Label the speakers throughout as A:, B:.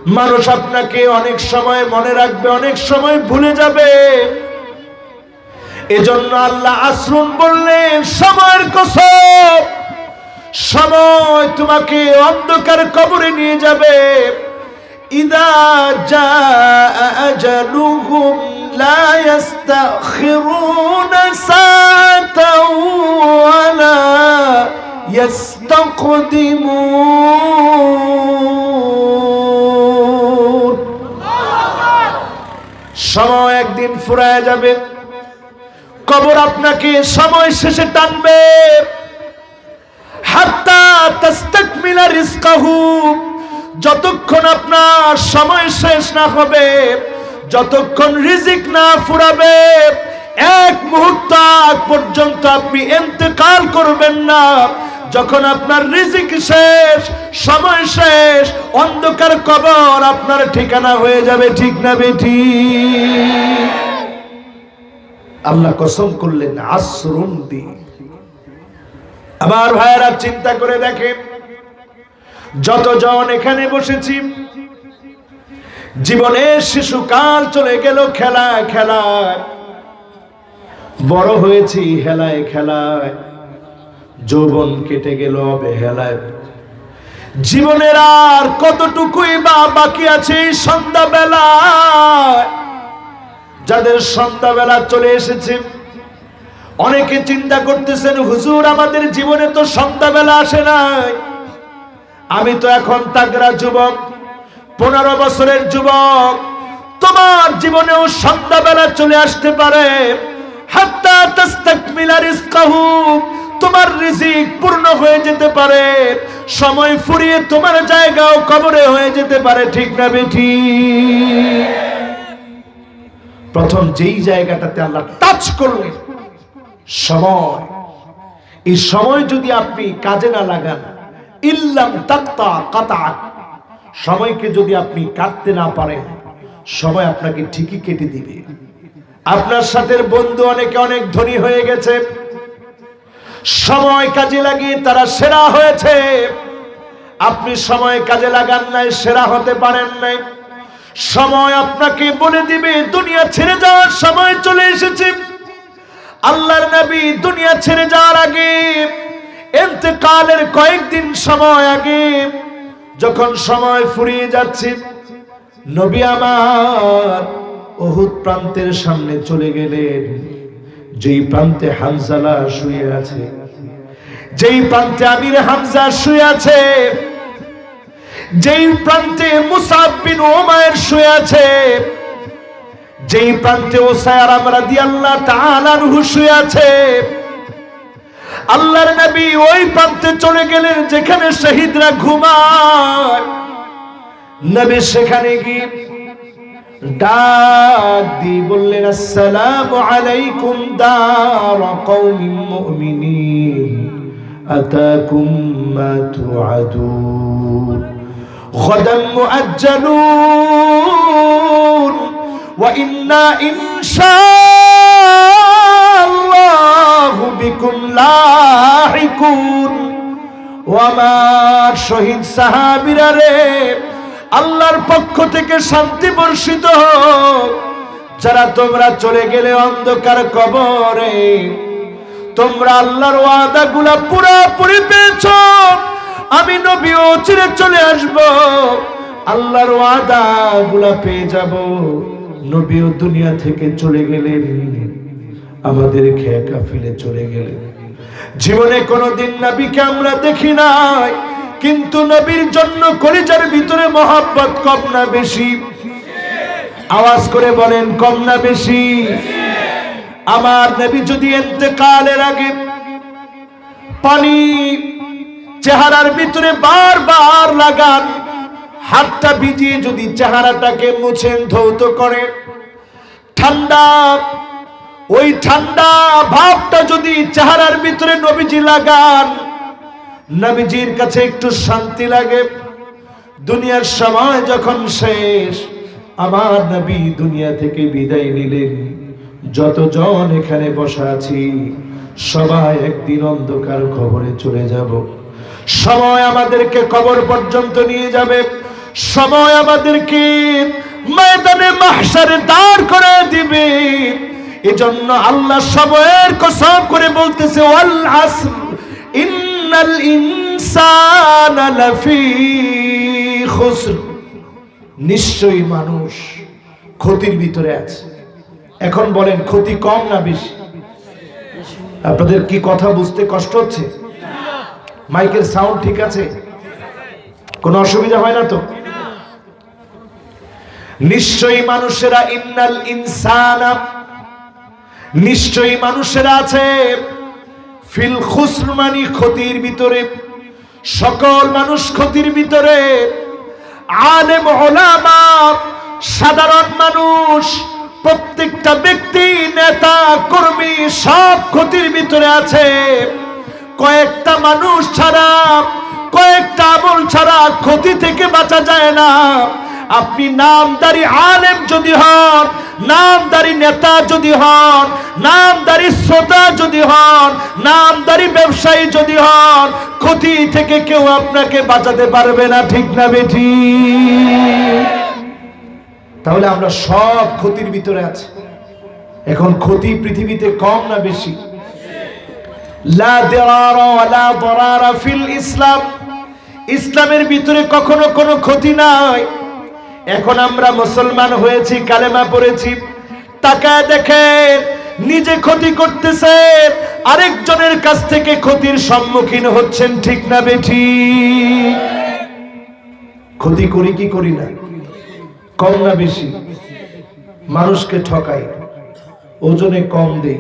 A: মানুষ আপনাকে অনেক সময় মনে রাখবে, অনেক সময় ভুলে যাবে। এজন্য আল্লাহ আসরুন বললেন, সময়ের কসম, সময় তোমাকে অন্ধকার কবরে নিয়ে যাবে। ইদা জাআ আজালুহুম লা ইস্তাখিরুনা সাআতাও ওয়া লা ইস্তাকদিমুন। সময় একদিন ফুরায় যাবে, কবর আপনাকে সময় শেষে টানবে। হাত্তা তাস্তাকমিলা রিজকাহু, যতক্ষণ আপনার সময় শেষ না হবে, যতক্ষণ রিজিক না ফুরাবে, এক মুহূর্ত আগ পর্যন্ত আপনি ইন্তেকাল করবেন না। যখন আপনার রিজিক শেষ, সময় শেষ, অন্ধকার কবর আপনার ঠিকানা হয়ে যাবে। ঠিক না বেঠি? আল্লাহ কসম করলেন আসরুন দি। আমার ভাইয়েরা চিন্তা করে দেখেন, যতজন এখানে বসেছি, জীবনের শিশুকাল চলে গেল খেলায় খেলায়, বড় হয়েছি হেলায় খেলায়, যৌবন কেটে গেল অবহেলায়। জীবনের আর কতটুকুই বা বাকি আছে এই সন্ধ্যাবেলায়। যাদের সন্ধ্যাবেলা চলে এসেছে, অনেকে চিন্তা করতেছেন, হুজুর আমাদের জীবনে তো সন্ধ্যাবেলা আসে নাই। আমি তো এখন তাগড়া যুবক, 15 বছরের যুবক। তোমার জীবনেও সন্ধ্যাবেলা চলে আসতে পারে। হাত্তা তাস্তাকমিলা রিজকাহু, তোমার রিজিক পূর্ণ হয়ে যেতে পারে। সময় ফুরিয়ে তোমার জায়গাও কবরে হয়ে যেতে পারে। ঠিক না বেঠি? প্রথম যেই জায়গাটাতে আল্লাহ টাচ করলেন, সময়। এই সময় যদি আপনি কাজে না লাগান, ইল্লাম তাকতা কাতাক, সময়কে যদি আপনি কাটতে না পারেন, সময় আপনাকে ঠিকই কেটে দিবে। আপনার সাথে বন্ধু অনেকে অনেক ধনী হয়ে গেছে, সময় কাজে লাগিয়ে তারা সেরা হয়েছে। আপনি সময় কাজে লাগান নাই, সেরা হতে পারেন নাই। সময় আপনাকে বলে দিবে দুনিয়া ছেড়ে যাওয়ার সময় চলে এসেছে। আল্লাহর নবী দুনিয়া ছেড়ে যাওয়ার আগে, ইন্তেকালের কয়েকদিন সময় আগে, যখন সময় ফুরিয়ে যাচ্ছে, নবী আমার উহুদ প্রান্তের সামনে চলে গেলেন। যেই প্রান্তে হানজালা শুয়ে আছে, যেই প্রান্তে আমির হামজা শুয়ে আছে, যেই প্রান্তে মুসআব বিন উমাইর শুয়ে আছে, যেই প্রান্তে উসাইর রাদিয়াল্লাহু তাআলা আনহু শুয়ে আছে, আল্লাহর নবী ওই প্রান্তে চলে গেলেন যেখানে শহীদরা ঘুমায়। নবী সেখানে গিয়ে ডাক দিয়ে বললেন, আসসালামু আলাইকুম দার কওমিন মুমিনিন, আতাকুম মা তুআদুন, গাদান মুআজ্জালুন, ওয়া ইন্না ইনশাআল্লাহু বিকুম লাহিকুন। ও আমার শহীদ সাহাবীরা রে, আল্লাহর পক্ষ থেকে শান্তি বর্ষিত হোক। যারা তোমরা চলে গেলে অন্ধকার কবরে, তোমরা আল্লাহর ওয়াদাগুলা পুরোপুরি পেয়েছো। আমি নবীও চিরে চলে আসব, আল্লাহর ওয়াদাগুলা পেয়ে যাব। নবীও দুনিয়া থেকে চলে গেলেন, আমাদের খেয়ে কাফিলে চলে গেলেন। জীবনে কোনোদিন নবীকে আমরা দেখি নাই, কিন্তু নবীর জন্য কলিজার ভিতরে মহব্বত কম না বেশি? আওয়াজ করে বলেন, কম না বেশি? আমার নবী যদি ইন্তেকালের আগে পানি চেহারার ভিতরে বারবার লাগান, হাতটা ভিজিয়ে যদি চেহারাটাকে মুছেন, ধৌত করে, ঠান্ডা ওই ঠান্ডা ভাবটা যদি চেহারার ভিতরে নবীজি লাগান, নবীজির কাছে একটু শান্তি লাগে। দুনিয়ার সময় যখন শেষ, আমার নবী দুনিয়া থেকে বিদায় নিলেন। যতজন এখানে বসা আছি, সবাই একদিন অন্ধকার কবরে চলে যাব। সময় আমাদেরকে কবর পর্যন্ত নিয়ে যাবে। সময় আমাদেরকে ময়দানে মাহশারে দাঁড় করে দিবে। এজন্য আল্লাহ সময়ের কসম করে বলতেছে ওয়াল আসর ইন্নাল ইনসানা লাফি খুসর, নিশ্চয়ই মানুষ ক্ষতির ভিতরে আছে। এখন বলেন ক্ষতি কম না বেশি? আপনাদের কি কথা বুঝতে কষ্ট হচ্ছে? মাইকের সাউন্ড ঠিক আছে? কোনো অসুবিধা হয় না তো? নিশ্চয়ই মানুষেরা ইন্নাল ইনসানা, নিশ্চয়ই মানুষেরা আছে ফিল খুসর, মানে ক্ষতির ভিতরে। সকল মানুষ ক্ষতির ভিতরে। আলেম উলামা, সাধারণ মানুষ, প্রত্যেকটা ব্যক্তি, নেতা কর্মী সব ক্ষতির ভিতরে আছে। কয়েকটা মানুষ ছাড়া, কয়েকটা আমল ছাড়া ক্ষতি থেকে বাঁচা যায় না। আপনি নামদারি আলেম যদি হন, নামদারি নেতা যদি হন, নামদারি শ্রোতা যদি হন, নামদারি ব্যবসায়ী যদি হন, ক্ষতি থেকে কেউ আপনাকে বাঁচাতে পারবে না, ঠিক না বেঠিক? তাহলে আমরা সব ক্ষতির ভিতরে আছি। এখন ক্ষতি পৃথিবীতে কম না বেশি? লা দিরারা ওয়ালা দরারা ফিল ইসলাম, ইসলামের ভিতরে কখনো কোনো ক্ষতি নাই। এখন আমরা মুসলমান হয়েছি, কালেমা পড়েছি, তাকায় দেখেন নিজে ক্ষতি করতেছেন, আরেকজনের কাছ থেকে ক্ষতির সম্মুখীন হচ্ছেন, ঠিক না বেঠিক? ক্ষতি করি কি করি না? কম না বেশি? মানুষকে ঠকাই, ওজনে কম দেই,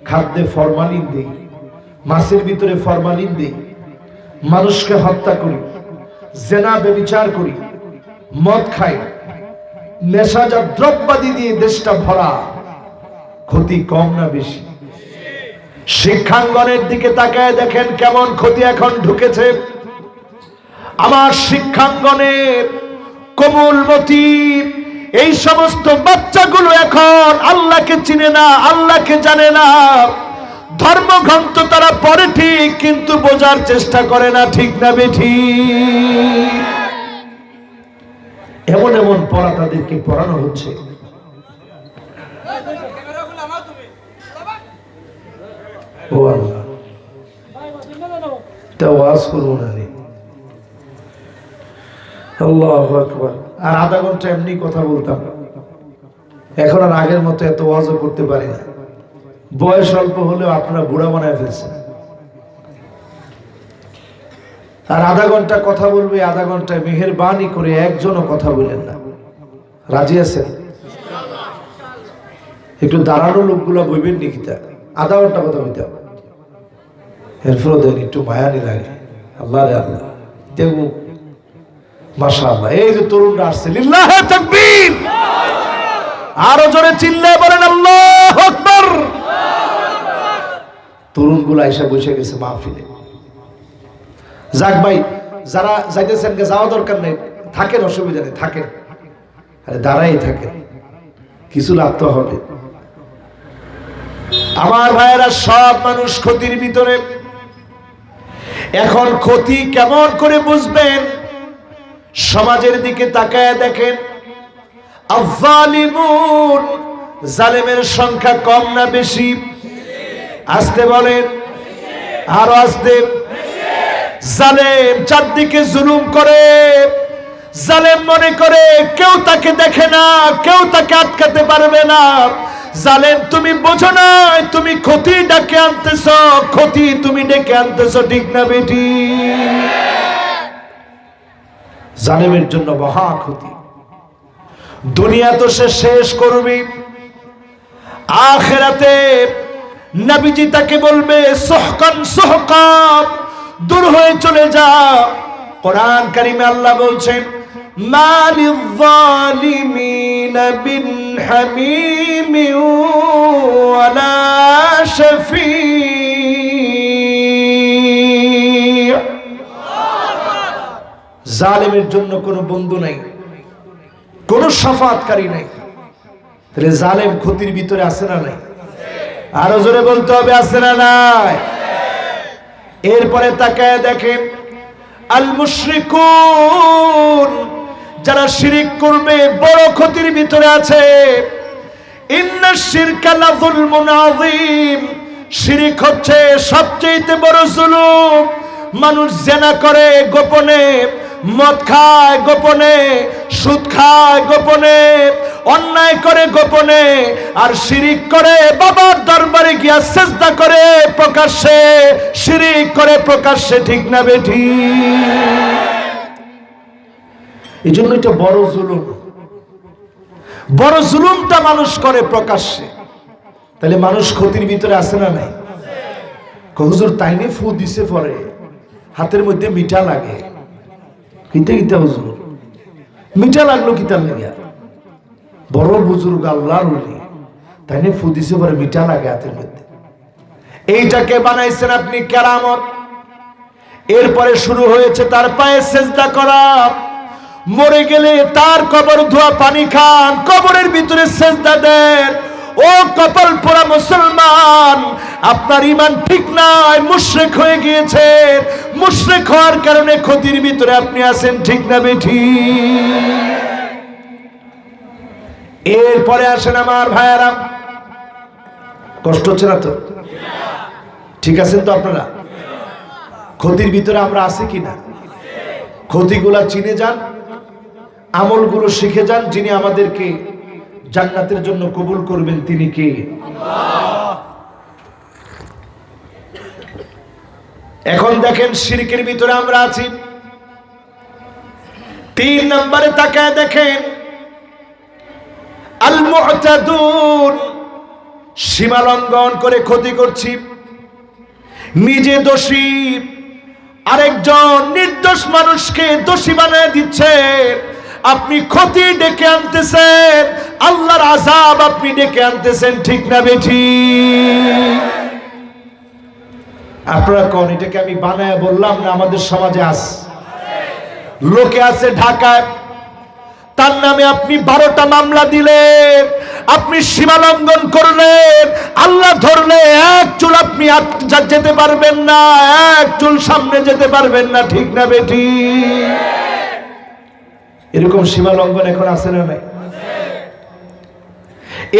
A: খাদ্যে ফরমালিন দেই, মাছের ভিতরে ফরমালিন দেই, মানুষকে হত্যা করি, জেনা ব্যভিচার করি, মদ খাই, নেশাজাত দ্রব্যাদি দিয়ে দেশটা ভরা। ক্ষতি কম না বেশি? শিক্ষাঙ্গনের দিকে তাকায় দেখেন কেমন ক্ষতি এখন ঢুকেছে। আমার শিক্ষাঙ্গনের কোমলমতি এই সমস্ত বাচ্চাগুলো এখন আল্লাহকে চিনে না, আল্লাহকে জানে না। ধর্মগ্রন্থ তারা পড়ে ঠিক, কিন্তু বোঝার চেষ্টা করে না, ঠিক না বেঠিক? এমন এমন পড়া তাদেরকে পড়ানো হচ্ছে। ও আল্লাহ, তা ওয়াজ করবো না রে। আল্লাহু আকবার। আর আধা ঘন্টা এমনি কথা বলতাম, এখন আর আগের মতো এত ওয়াজও করতে পারি না। বয়স অল্প হলেও আপনারা বুড়া বানায় ফেলছেন। আর আধা ঘন্টা কথা বলবে, আধা ঘন্টায় মেহেরবানি করে একজনও কথা বলেন না। রাজি আছেন? একটু দাঁড়ানো লোকগুলো বইবেন নিকিতা, আধা ঘন্টা কথা বলতে হবে। এরপরও দেন একটু মায়ানি লাগে। আল্লাহ রে আল্লাহ, দেখবো মাশাআল্লাহ। এই যে তরুণরা আসছে, লিল্লাহে তাকবীর, আরো জোরে চিল্লায় বলেন আল্লাহু আকবার। তরুণগুলো এসে বসে গেছে মাহফিলে। যাক ভাই, যারা যাইতেছেন যাওয়া দরকার নেই, থাকেন, অসুবিধা নেই, থাকেন। আরে দাঁড়াই থাকেন, কিছু লাভ তো হবে। আমার ভাইয়েরা, সব মানুষ ক্ষতির ভিতরে। এখন ক্ষতি কেমন করে বুঝবেন? সমাজের দিকে তাকায় দেখেন, আয-যালিমুন, জালেমের সংখ্যা কম না বেশি? আসতে বলেন, আরো আসতে। জালেম চারদিকে জুলুম করে, জালেম মনে করে কেউ তাকে দেখে না, কেউ তাকে আটকাতে পারবে না। জালেম তুমি বোঝো না, তুমি ক্ষতি ডেকে আনতেছ, ক্ষতি তুমি ডেকে আনতেছ, ঠিক না বেটি? জালেমের জন্য মহা ক্ষতি। দুনিয়া তো সে শেষ করবে, আখিরাতে নবীজি তাকে বলবে সুহকান সুহকা, দূর হয়ে চলে যা। কোরআন কারিমে আল্লাহ বলছেন, মালিল যালিমিনা বিন হামিম ওয়ালা শাফি। জালেমের জন্য কোনো বন্ধু নাই, কোনো শাফাআতকারী নাই। তাহলে জালেম ক্ষতির ভিতরে আছে না নাই? আরো জোরে বলতে হবে, আছে না নাই? এরপরে তাকায় দেখেন, আল মুশরিকুন, যারা শিরিক করবে বড় ক্ষতির ভিতরে আছে। ইন্নাশ শিরকা লাযুলমুন আযীম, শিরিক হচ্ছে সবচেয়ে বড় জুলুম। মানুষ জিনা করে গোপনে, মদ খায় গোপনে, সুদ খায় গোপনে, অন্যায় করে গোপনে, আর শিরিক করে বাবার দরবারে গিয়া সিজদা করে প্রকাশ্যে, শিরিক করে প্রকাশ্যে। ঠিক না বেঠি? এই জন্য এটা বড় জুলুম। বড় জুলুমটা মানুষ করে প্রকাশ্যে। তাহলে মানুষ ক্ষতির ভিতরে আছে না নাই? হুজুর তাইনে ফু দিছে পরে হাতের মধ্যে মিঠা লাগে। কিতে কিতে হুজুর মিঠা লাগলো কিতার লাগে? বড় বুজুর্গ আল্লাহর ওলি, তাইনে ফু দিছে পরে মিঠা লাগে হাতের মধ্যে। এইটাকে বানাইছেন আপনি কেরামত। এরপরে শুরু হয়েছে তার পায়ে সেজদা করা। মরে গেলে তার কবর ধোয়া পানি খান, কবরের ভিতরে সেজদা দেন। ও কপাল পোড়া মুসলমান, আপনার ঈমান ঠিক নাই, মুশরিক হয়ে গিয়েছেন। মুশরিক হওয়ার কারণে ক্ষতির ভিতরে আপনি আছেন। ঠিক না বেঠি? এরপরে আসেন আমার ভাইয়ারা, কষ্ট হচ্ছে না তো? ঠিক আছেন তো আপনারা? ক্ষতির ভিতরে আমরা আছি কিনা? ক্ষতিগুলা চিনে যান, আমলগুলো শিখে যান। যিনি আমাদেরকে জান্নাতের জন্য কবুল করবেন তিনি কে? আল্লাহ। এখন দেখেন শিরকের ভিতরে আমরা আছি। 3 নম্বরে তাকায় দেখেন, আল মুতাদুন, সীমা লঙ্ঘন করে ক্ষতি করছি। নিজে দোষী, আরেকজন নির্দোষ মানুষকে দোষী বানিয়ে দিচ্ছে। আপনি ক্ষতি ডেকে আনতেছেন, আল্লাহর আযাব আপনি ডেকে আনতেছেন। ঠিক না বেঠি? আপনারা কোন এটাকে আমি বানায় বললাম না? আমাদের সমাজে আছে, লোকে আছে ঢাকায়, তার নামে আপনি 12টা মামলা দিলেন, আপনি সীমা লঙ্ঘন করলেন, আল্লাহ ধরলে এক চুল আপনি যেতে পারবেন না, এক চুল সামনে যেতে পারবেন না। ঠিক না বেঠি? এরকম সীমা লঙ্ঘন এখন আছে না নাই?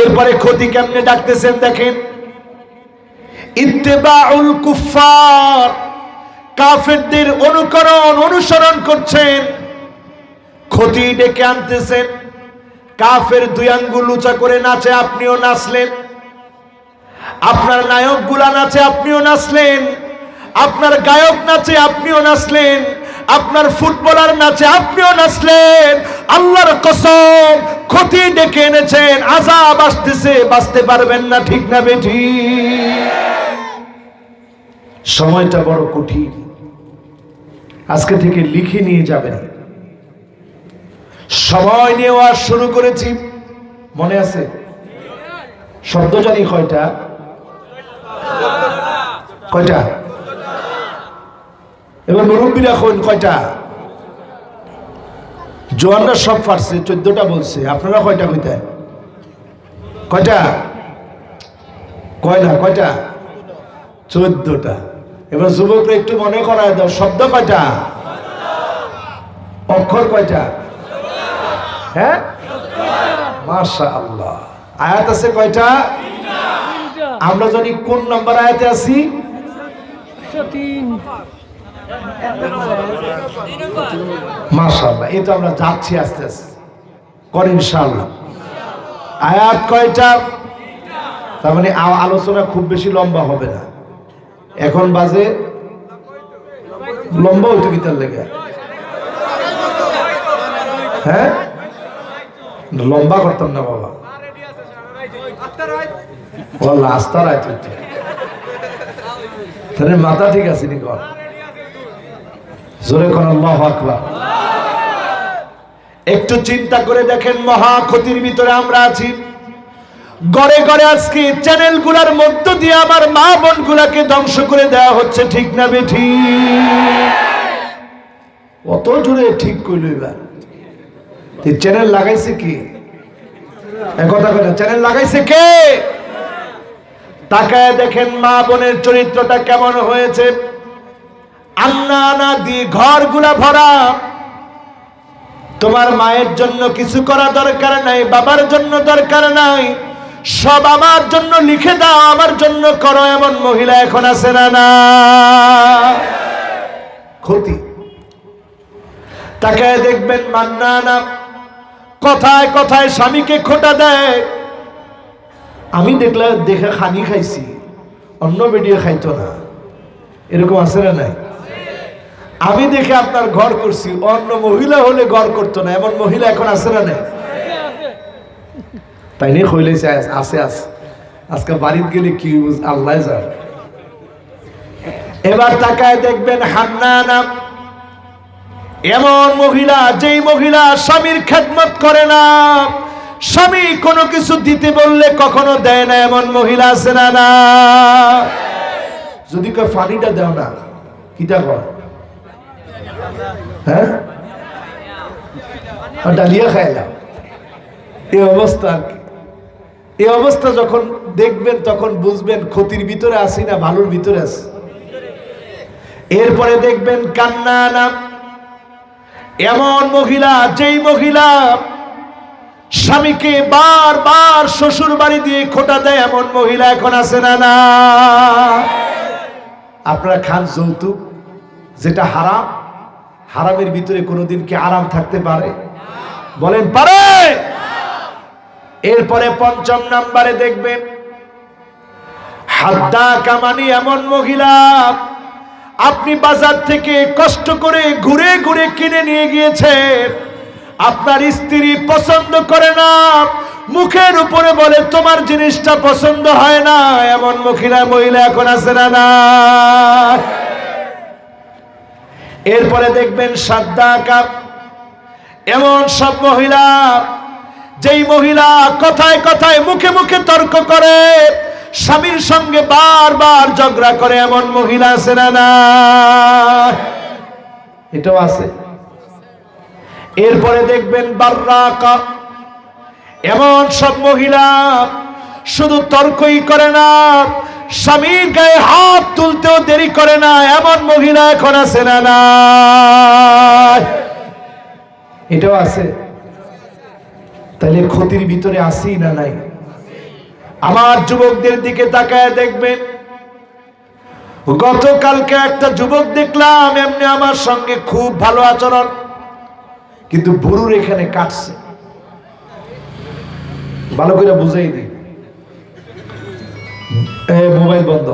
A: এরপরে ক্ষতি কেমনে ডাকতেছেন দেখেন, ইত্তেবাউল কুফার, কাফেরদের অনুকরণ অনুসরণ করছেন, ক্ষতি ডেকে আনতেছেন। কাফের 2 আঙ্গুল উঁচা করে নাচে, আপনিও নাচলেন। আপনার নায়ক গুলা নাচে, আপনিও নাচলেন। আপনার গায়ক নাচে, আপনিও নাচলেন। আপনার ফুটবলার নাচে, আপনিও নাচলেন। আল্লাহর কসম, ক্ষতি ডেকে এনেছেন, আযাব আসতেছে, বাঁচতে পারবেন না। ঠিক না বেঠি? সময়টা বড় কঠিন, আজকে থেকে লিখে নিয়ে যাবেন। সময় নিয়ে ওয়াজ শুরু করেছি, মনে আছে? শব্দ জানি কয়টা? কয়টা? এবার মুরব্বীরা কয়টা? জোয়ানরা সব পারছে, 14টা বলছে। আপনারা কয়টা কইতেন? কয়টা? কয় না? কয়টা? 14টা। এবার যুবকরা একটু মনে করায় দাও, শব্দ কয়টা? অক্ষর কয়টা? হ্যাঁ, মাশাআল্লাহ। আয়াত আছে কয়টা? আমরা জানি কোন নাম্বার আয়াতে আছি? 103। মাশাআল্লাহ, এই তো আমরা যাচ্ছি আস্তে আস্তে কর ইনশাআল্লাহ। আয়াত কয়টা? তার মানে আলোচনা খুব বেশি লম্বা হবে না। এখন বাজে, লম্বা হইতে কিতার লেগে? হ্যাঁ, লম্বা করতাম না বাবা। আস্তার আয় তাহলে মাথা ঠিক আছে নি? কর জোরে কোন আল্লাহু আকবার। একটু চিন্তা করে দেখেন, মহা ক্ষতির ভিতরে আমরা আছি। গড়ে গড়ে আজকে চ্যানেলগুলোর মধ্য দিয়ে আমার মা বোন গুলাকে ধ্বংস করে দেওয়া হচ্ছে। ঠিক না বেঠি? অত জোরে ঠিক কইল। এবার চ্যানেল লাগাইছে কি? কথা কথা, চ্যানেল লাগাইছে কে? তাকায় দেখেন মা বোনের চরিত্রটা কেমন হয়েছে। আন্না আনা দিয়ে ঘরগুলা ভরা, তোমার মায়ের জন্য কিছু করা দরকার নাই, বাবার জন্য দরকার নাই, সব আমার জন্য লিখে দাও, আমার জন্য করো, এমন মহিলা এখন আছে না? না, ক্ষতি। তাকায় দেখবেন মান্নানা কথায় কথায় স্বামীকে খোঁটা দেয়। আমি দেখলাম, দেখে খানি খাইছি, অন্য ভিডিও খাইতো না, এরকম আছে না নাই? আমি দেখে আপনার ঘর করছি, অন্য মহিলা হলে ঘর করতো না, এমন মহিলা এখন আছে না নাই? তাই নিয়ে হইলেছে আছে আছে, আজকে বাড়িতে গেলে কি আল্লাহ জানে। এবার তাকায় দেখবেন হান্নানা এমন মহিলা, যেই মহিলা স্বামীর খেদমত করে না, স্বামী কোনো কিছু দিতে বললে কখনো দেয় না, এমন মহিলা আছে না? না, যদি কেউ পানিটা দাও না, কিটা কর, হ্যাঁ ডালিয়া খাইলাম, এই অবস্থা আর কি। এই অবস্থা যখন দেখবেন তখন বুঝবেন ক্ষতির ভিতরে আসি না ভালোর ভিতরে আছি। এরপরে দেখবেন কান্নানা এমন মহিলা, যেই মহিলা স্বামীকে বারবার শ্বশুর বাড়ি দিয়ে খোঁটা দেয়, এমন মহিলা এখন আছে না? না, আপনারা খান যৌতুক, যেটা হারাম, হারামের ভিতরে কোনোদিন কি আরাম থাকতে পারে? বলেন পারে? এরপরে পঞ্চম নাম্বারে দেখবেন হাদ্দা কামানি এমন মহিলা, আপনি বাজার থেকে কষ্ট করে ঘুরে ঘুরে কিনে নিয়ে গিয়েছেন, আপনার স্ত্রী পছন্দ করে না, মুখের উপরে বলে তোমার জিনিসটা পছন্দ হয় না, এমন মহিলা এখন আছে না? না, এরপরে দেখবেন সাদ্দা কাপ এমন সব মহিলা, যেই মহিলা কথায় কথায় মুখে মুখে তর্ক করে, স্বামীর সঙ্গে বারবার ঝগড়া করে, এমন মহিলা আছে না? না, এটাও আছে। এরপরে দেখবেন বাররাকা এমন সব মহিলা, শুধু তর্কই করে না, স্বামীর গায়ে হাত তুলতেও দেরি করে না, এমন মহিলা এখন আছে না? না, এটাও আছে। তাহলে ক্ষতির ভিতরে আসি না নাই? আমার যুবকদের দিকে তাকায় দেখবেন, গতকালকে একটা যুবক দেখলাম, এমনি আমার সঙ্গে খুব ভালো আচরণ, কিন্তু বুড়ুর এখানে কাটছে। ভালো করে বুঝাই দিই, মোবাইল বন্ধ,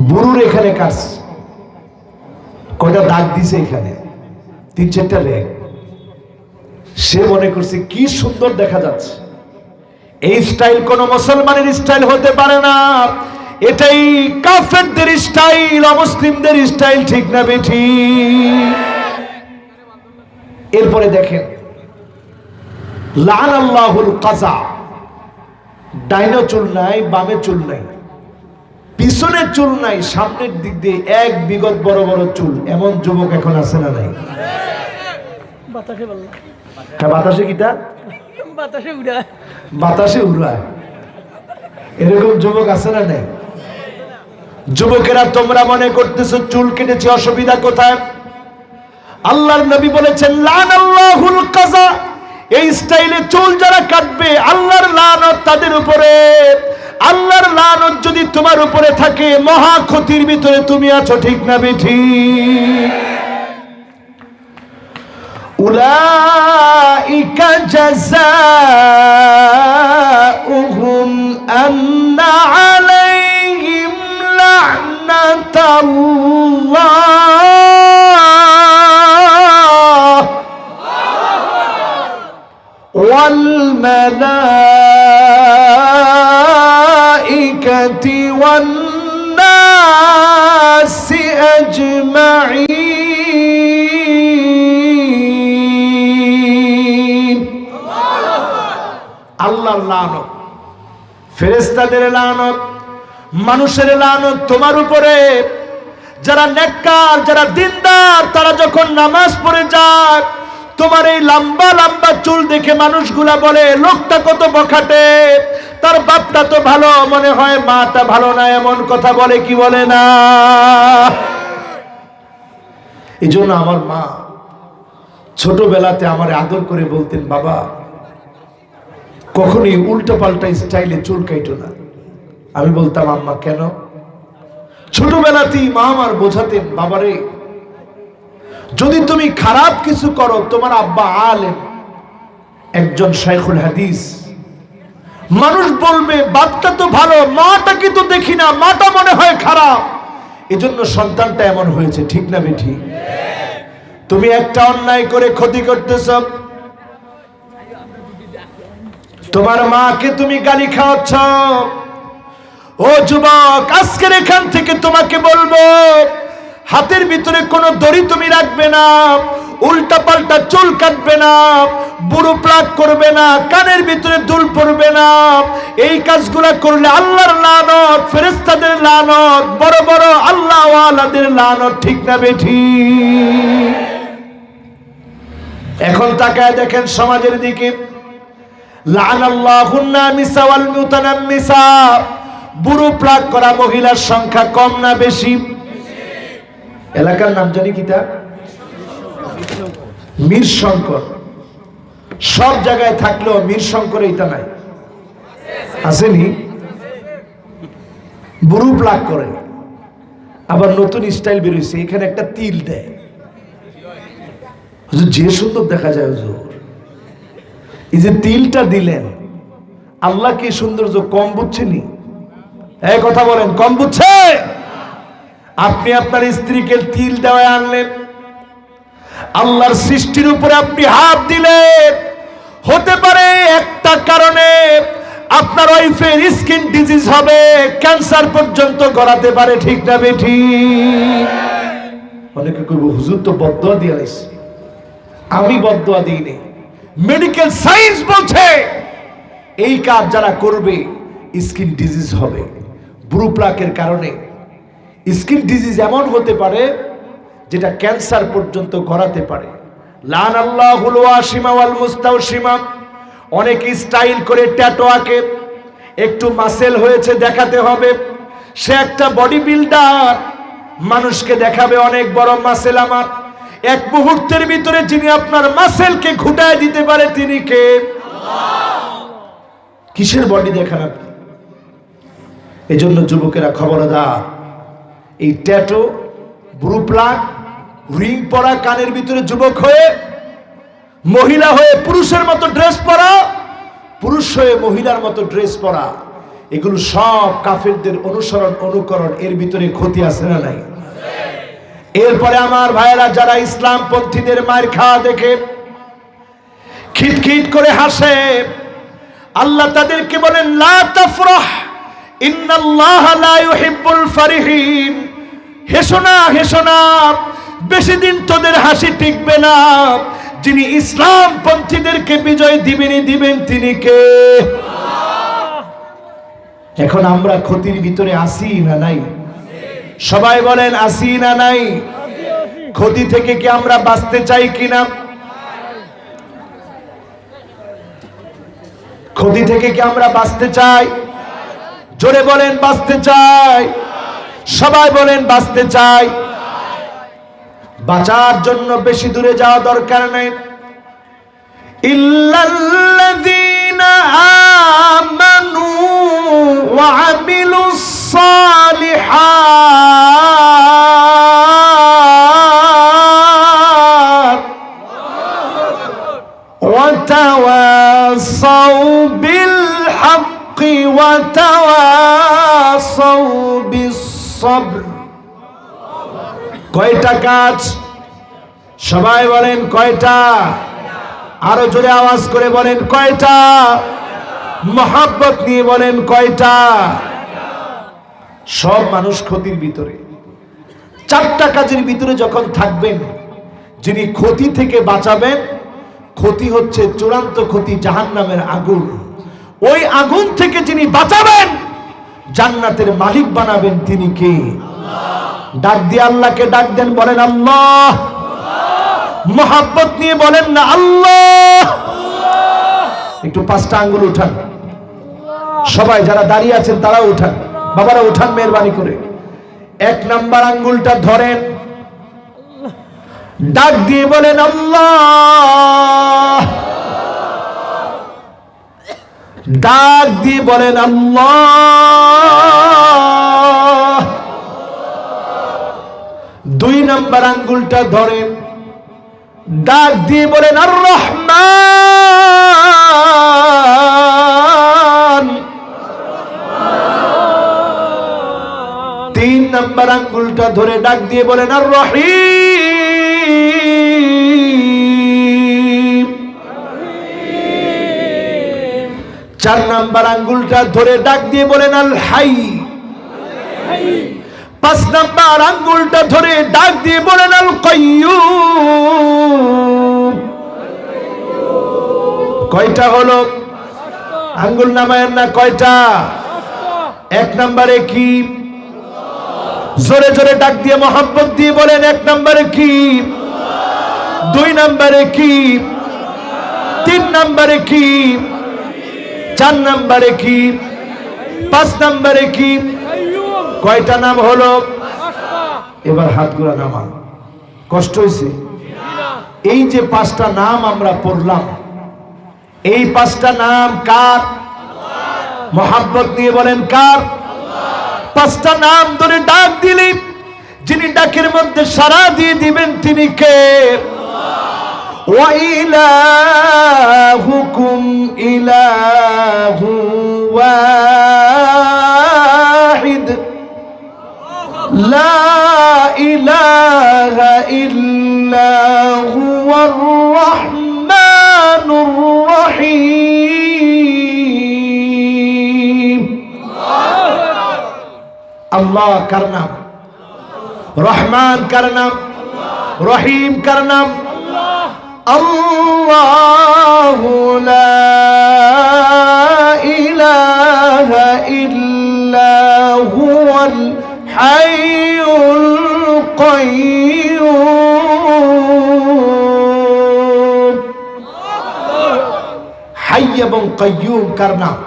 A: বুড়ুর এখানে কাটছে, কয়টা দাগ দিছে এখানে, 3-4টা রেগ। সে মনে করছে কি সুন্দর দেখা যাচ্ছে, এই স্টাইল কোন মুসলমানের স্টাইল হতে পারে না, এটাই কাফেরদের স্টাইল, অমুসলিমদের স্টাইল, ঠিক না বেঠি? এরপরে দেখেন লাআনাল্লাহুল কাযা, ডাইনে চুল নাই, বামে চুল নাই, পিছনে চুল নাই, সামনের দিক দিয়ে এক বিগত বড় বড় চুল, এমন যুবক এখন আছে না নাই? বাতাসে বললাম, বাতাসে কিটা, বাতাসে উড়ায়, বাতাসে উড়ায়, এরকম যুবক আছে না নাই? যুবকেরা তোমরা মনে করতেছো চুল কেটেছে, অসুবিধা কোথায়? আল্লাহর নবী বলেছেন লাআনাল্লাহুল কাযা, এই স্টাইলে চুল যারা কাটবে, আল্লাহর লানত তাদের উপরে। আল্লাহর লানত যদি তোমার উপরে থাকে, মহা ক্ষতির ভিতরে তুমি আছো, ঠিক না বেঠিক? উলাইকা জাযাউহুম আন্না আলাইহিম লা'নাতাল্লাহ ওয়াল মালাইকাতি ওয়ান নাসি আজমাইন। আল্লাহর লানত, ফেরেশতাদের লানত, মানুষের লানত তোমার উপরে। যারা নেককার, যারা দিনদার, তারা যখন নামাজ পড়ে যায়, তোমার এই লম্বা লম্বা চুল দেখে মানুষগুলা বলে লোকটা কত বখাটে, তার বাপটা তো ভালো, মনে হয় মাটা ভালো না, এমন কথা বলে কি বলে না? এই জন্য আমার মা ছোটবেলাতে আমার আদর করে বলতেন, বাবা কখনোই উল্টো পাল্টা স্টাইলে চুল কাটো না। আমি বলতাম, আম্মা কেন? ছোটবেলাতেই মা আমার বোঝাতেন, বাবারে যদি তুমি খারাপ কিছু করো, তোমার আব্বা আলেম, একজন শাইখুল হাদিস, মানুষ বলবে বাপটা তো ভালো, মাটাকে তো দেখি না, মাটা মনে হয় খারাপ, এজন্য সন্তানটা এমন হয়েছে। ঠিক না বেঠি? তুমি একটা অন্যায় করে ক্ষতি করতেছ, তোমার মাকে তুমি গালি খাওয়াচ্ছ। ও যুবক, আজকের এখান থেকে তোমাকে বলবো, হাতের ভিতরে কোনো দড়ি তুমি রাখবে না, উল্টা পাল্টা চুল কাটবে না, বুড়ো প্লাক করবে না, কানের ভিতরে দুল পড়বে না। এই কাজগুলা করলে আল্লাহর লানত, ফেরেশতাদের লানত, বড় বড় আল্লাহ ওয়ালাদের লানত। ঠিক না বেঠি? এখন তাকায় দেখেন সমাজের দিকে, লানাল্লাহুন নামিসা ওয়াল মুতানাম্মিসা, বুড়ো প্লাক করা মহিলার সংখ্যা কম না বেশি? এলাকার নাম জানি কি তা? মীর শঙ্কর। সব জায়গায় থাকলেও মীর শঙ্কর এইটা নাই, আসেনি? বুড়ো প্লাক করে, আবার নতুন স্টাইল বেরোইছে, এখানে একটা তিল দেয়। যে সুন্দর দেখা যায় হুজুর, এই যে তিলটা দিলেন, আল্লাহ কি সৌন্দর্য কম বুঝছেনি? এই কথা বলেন, কম বুঝছে? আপনি আপনার স্ত্রীকে তিল দেওয়ায় আনলেন, আল্লাহর সৃষ্টির উপরে আপনি হাত দিলেন। হতে পারে একটা কারণে আপনার ওয়াইফের স্কিন ডিজিজ হবে, ক্যান্সার পর্যন্ত গড়াতে পারে। ঠিক না বেঠি? অনেকে কইব, হুজুর তো বদদুয়া দিয়ে আইছে। আমি বদদুয়া দিইনি, মেডিকেল সায়েন্স বলছে এই কাজ যারা করবে স্কিন ডিজিজ হবে। ব্রু প্লাকের কারণে স্কিন ডিজিজ এমন হতে পারে যেটা ক্যান্সার পর্যন্ত গড়াতে পারে। লানাল্লাহুল ওয়াশিমা ওয়াল মুস্তাওশিমা। অনেক স্টাইল করে ট্যাটু আঁকে, একটু মাসেল হয়েছে দেখাতে হবে, সে একটা বডি বিল্ডার, মানুষকে দেখাবে অনেক বড় মাসেল আমার। এক মুহূর্তের ভিতরে যিনি আপনার মাসেলকে ঘুটায় দিতে পারে তিনি কে? কিসের বডি দেখান আপনি? এজন্য যুবকেরা খবরদার, এই ট্যাটু, ব্রু প্লাক, রিং পরা, কানের ভিতরে যুবক হয়ে, মহিলা হয়ে পুরুষের মতো ড্রেস পরা, পুরুষ হয়ে মহিলার মতো ড্রেস পরা, এগুলো সব কাফেরদের অনুসরণ অনুকরণ। এর ভিতরে ক্ষতি আছে না নাই? এরপরে আমার ভাইয়েরা, যারা ইসলাম পন্থীদের মার খাওয়া দেখে খিটখিট করে হাসে, আল্লাহ তাদেরকে বলেন, লা তাফরাহ ইন্নাল্লাহা লা ইউহিব্বুল ফারিহিন। হেসো না, হেসো না, বেশি দিন তোদের হাসি টিকবে না। যিনি ইসলাম পন্থীদেরকে বিজয় দিবেনই দিবেন তিনি কে? এখন আমরা ক্ষতির ভিতরে আসি না নাই? সবাই বলেন, আসি না নাই? ক্ষতি থেকে কি আমরা বাঁচতে চাই কিনা? ক্ষতি থেকে কি আমরা বাঁচতে চাই? জোরে বলেন, বাঁচতে চাই। সবাই বলেন, বাঁচতে চাই। বাঁচার জন্য বেশি দূরে যাওয়া দরকার নেই। ইল্লাল্লাযীনা আমানু ওয়া আমিলুস সালিহাত ওয়া তাওয়াসাউ বিল হাক্কি ওয়া তাওয়াসাউ বিস সবর। কয়টা কাজ? সবাই বলেন কয়টা? আরো জোরে আওয়াজ করে বলেন কয়টা? মহব্বত নিয়ে বলেন কয়টা? সব মানুষ ক্ষতির ভিতরে। চারটা কাজের ভিতরে যখন থাকবেন, যিনি ক্ষতি থেকে বাঁচাবেন, ক্ষতি হচ্ছে চূড়ান্ত ক্ষতি, জাহান্নামের আগুন। ওই আগুন থেকে যিনি বাঁচাবেন, জান্নাতের মালিক বানাবেন, তিনি কে? ডাক দিয়ে আল্লাহকে ডাক দেন, বলেন আল্লাহ। মহব্বত নিয়ে বলেন না আল্লাহ। একটু পাঁচটা আঙ্গুল উঠান, সবাই যারা দাঁড়িয়ে আছেন তারাও উঠান, বাবারা উঠান মেহরবানি করে। এক নাম্বার আঙ্গুলটা ধরেন, ডাক দিয়ে বলেন আল্লাহ, ডাক দিয়ে বলেন আল্লাহ। 2 নাম্বার আঙ্গুলটা ধরে ডাক দিয়ে বলেন আর রহমান। 3 নাম্বার আঙ্গুলটা ধরে ডাক দিয়ে বলেন আর রহিম। 4 নাম্বার আঙ্গুলটা ধরে ডাক দিয়ে বলেন আল হাই। 5 নাম্বার আঙ্গুলটা ধরে ডাক দিয়ে বলেন আল কাইয়্যুম। কয়টা হলো? আঙ্গুল নামায়েন না, কয়টা? 1 নম্বরে কি? জোরে জোরে ডাক দিয়ে মোহাব্বত দিয়ে বলেন 1 নম্বরে কি? 2 নম্বরে কি? 3 নম্বরে কি? 4 নম্বরে কি? 5 নম্বরে কি? কয়টা নাম হলো? এবার হাতগুলো নামান। কষ্ট হয়েছে? এই যে 5টা নাম আমরা পড়লাম, এই 5টা নাম কার? মোহাব্বত নিয়ে বলেন কার? 5টা নাম ধরে ডাক দিলে যিনি ডাকের মধ্যে সাড়া দিয়ে দিবেন তিনি কে? ওয়া ইলাহুকুম ইলাহু ওয়াহিদ লা ইলাহা ইল্লা হুয়ার রহমানুর রহিম। আল্লাহ কার নাম? রহমান কার নাম? রহিম কার নাম? আল্লাহু লা ইলাহা ইল্লা হুয়াল হাইয়ুল কাইয়্যুম। হাই এবং কাইয়্যুম কার নাম?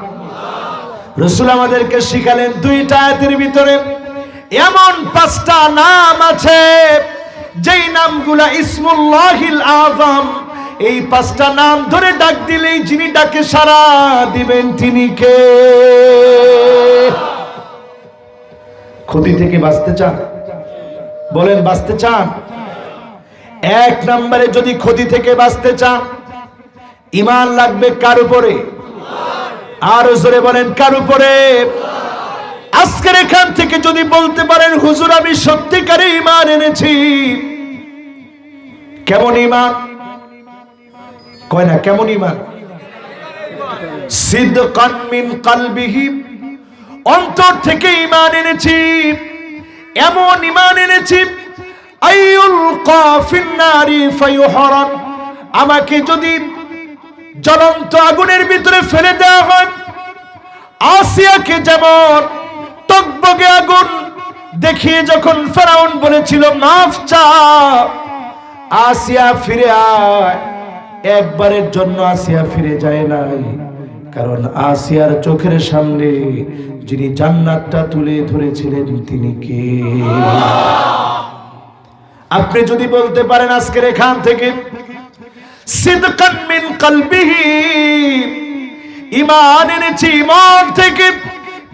A: রাসূল আমাদেরকে শিখালেন 2টা আয়াতের ভিতরে এমন 5টা নাম আছে যেই নামগুলা ইসমুল্লাহিল আযম। এই 5টা নাম ধরে ডাক দিলেই যিনি ডাকে সাড়া দিবেন তিনি কে? ক্ষতি থেকে বাঁচতে চান? বলেন বাঁচতে চান? 1 নম্বরে যদি ক্ষতি থেকে বাঁচতে চান, ঈমান লাগবে কার উপরে? আর জোরে বলেন কার উপরে? আজকের এখান থেকে যদি বলতে পারেন হুজুর আমি সত্যিকারে ঈমান এনেছি, কেমন ঈমান? কয় না কেমন ঈমান? সিদকান মিন কলবিহি, অন্তর থেকে ঈমান এনেছি, এমন ঈমান এনেছি আইয়ুলকা ফিন্নারি ফায়ুহরান, আমাকে যদি জ্বলন্ত আগুনের ভিতরে ফেলে দেওয়া হয়, আসিয়াকে যেমন টকবগে আগুন দেখিয়ে যখন ফেরাউন বলেছিল মাফ চা, আসিয়া ফিরে আয়, একবারের জন্য আসিয়া ফিরে যায় নাই। কারণ আসিয়ার চোখের সামনে যিনি জান্নাতটা তুলে ধরেছিলেন তিনি কে? আপনি যদি বলতে পারেন আজকের এখান থেকে সিদকান মিন কলবিহি, ঈমান এনেছি ঈমান থেকে,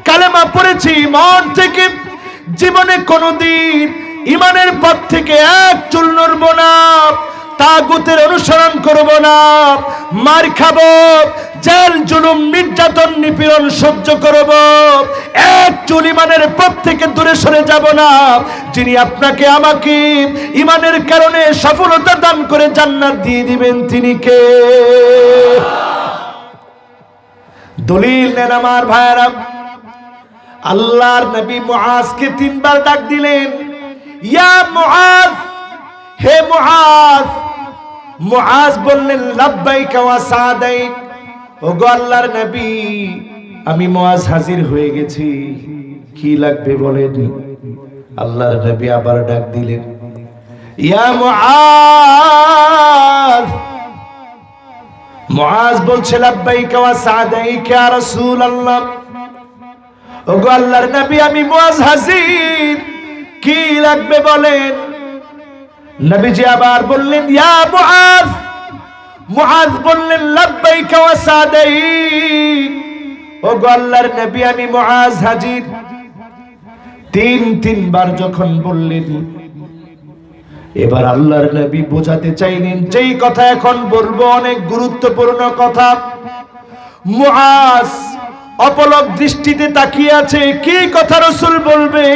A: কালেমা পড়েছি ঈমান থেকে, জীবনে কোনোদিন ঈমানের পথ থেকে এক চুল নড়ব না, তাগুতের অনুসরণ করব না, মার খাবো, জেল জুলুম নির্যাতন নিপীড়ন সহ্য করব, এক চুল ঈমানের পথ থেকে দূরে সরে যাব না, যিনি আপনাকে আমাকে ঈমানের কারণে সফলতা দান করে জান্নাত দিয়ে দিবেন তিনি কে? দলিল নেন আমার ভাইরা। আল্লাহর নবী মুআজকে 3 বার ডাক দিলেন, ইয়া মুআজ, হে মুআজ। মুআজ বললেন লাব্বাইকা ওয়া সাদাইক, ওগো আল্লাহর নবী আমি মুআজ হাজির হয়ে গেছি, কি লাগবে বলেন। আল্লাহর নবী আবার ডাক দিলেন, ইয়া মুআজ। মুআজ বলছে লাব্বাইকা ওয়া সাদাইকা ইয়া রাসূলুল্লাহ, ওগো আল্লাহর নবী আমি মুআজ হাজির, কি লাগবে বলেন। নবীজি আবার বললেন ইয়া মুআজ। মুআজ বললেন লাব্বাইকা ওয়া সাদাইক। ও গো আল্লাহর নবী আমি মুআজ হাজির। তিনবার যখন বললেন, এবার আল্লাহর নবী বোঝাতে চাইলেন যেই কথা এখন বলবো অনেক গুরুত্বপূর্ণ কথা। মুআজ অপলক দৃষ্টিতে তাকিয়ে আছে, কি কথা রাসূল বলবে।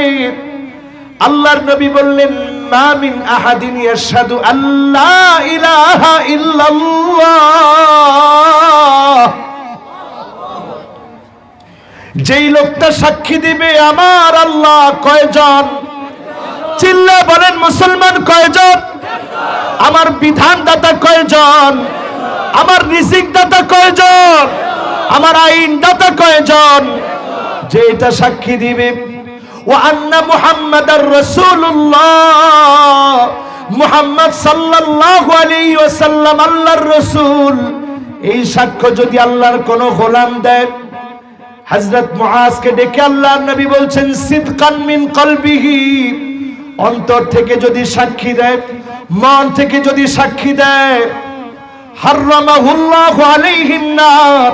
A: আল্লাহর নবী বললেন মা মিন আহাদিন ইয়াশহাদু আল্লা ইলাহা ইল্লাল্লাহ। যেই লোকটা সাক্ষী দিবে আমার আল্লাহ কয়জন? চিল্লা বলেন মুসলমান কয়জন? আমার বিধানদাতা কয়জন? আমার রিজিক দাতা কয়জন? আমার আইন দাতা কয়জন? যে এটা সাক্ষী দিবে ওয়া আন্না মুহাম্মাদার রাসূলুল্লাহ, মুহাম্মদ সাল্লাল্লাহু আলাইহি ওয়াসাল্লাম আল্লাহর রাসূল, এই সাক্ষ্য যদি আল্লাহর কোন গোলাম দেয়, হযরত মুআজকে ডেকে আল্লাহর নবী বলছেন সিদকান মিন কলবিহি, অন্তর থেকে যদি সাক্ষী দেয়, মন থেকে যদি সাক্ষী দেয়, হারামাহুল্লাহু আলাইহিন নার,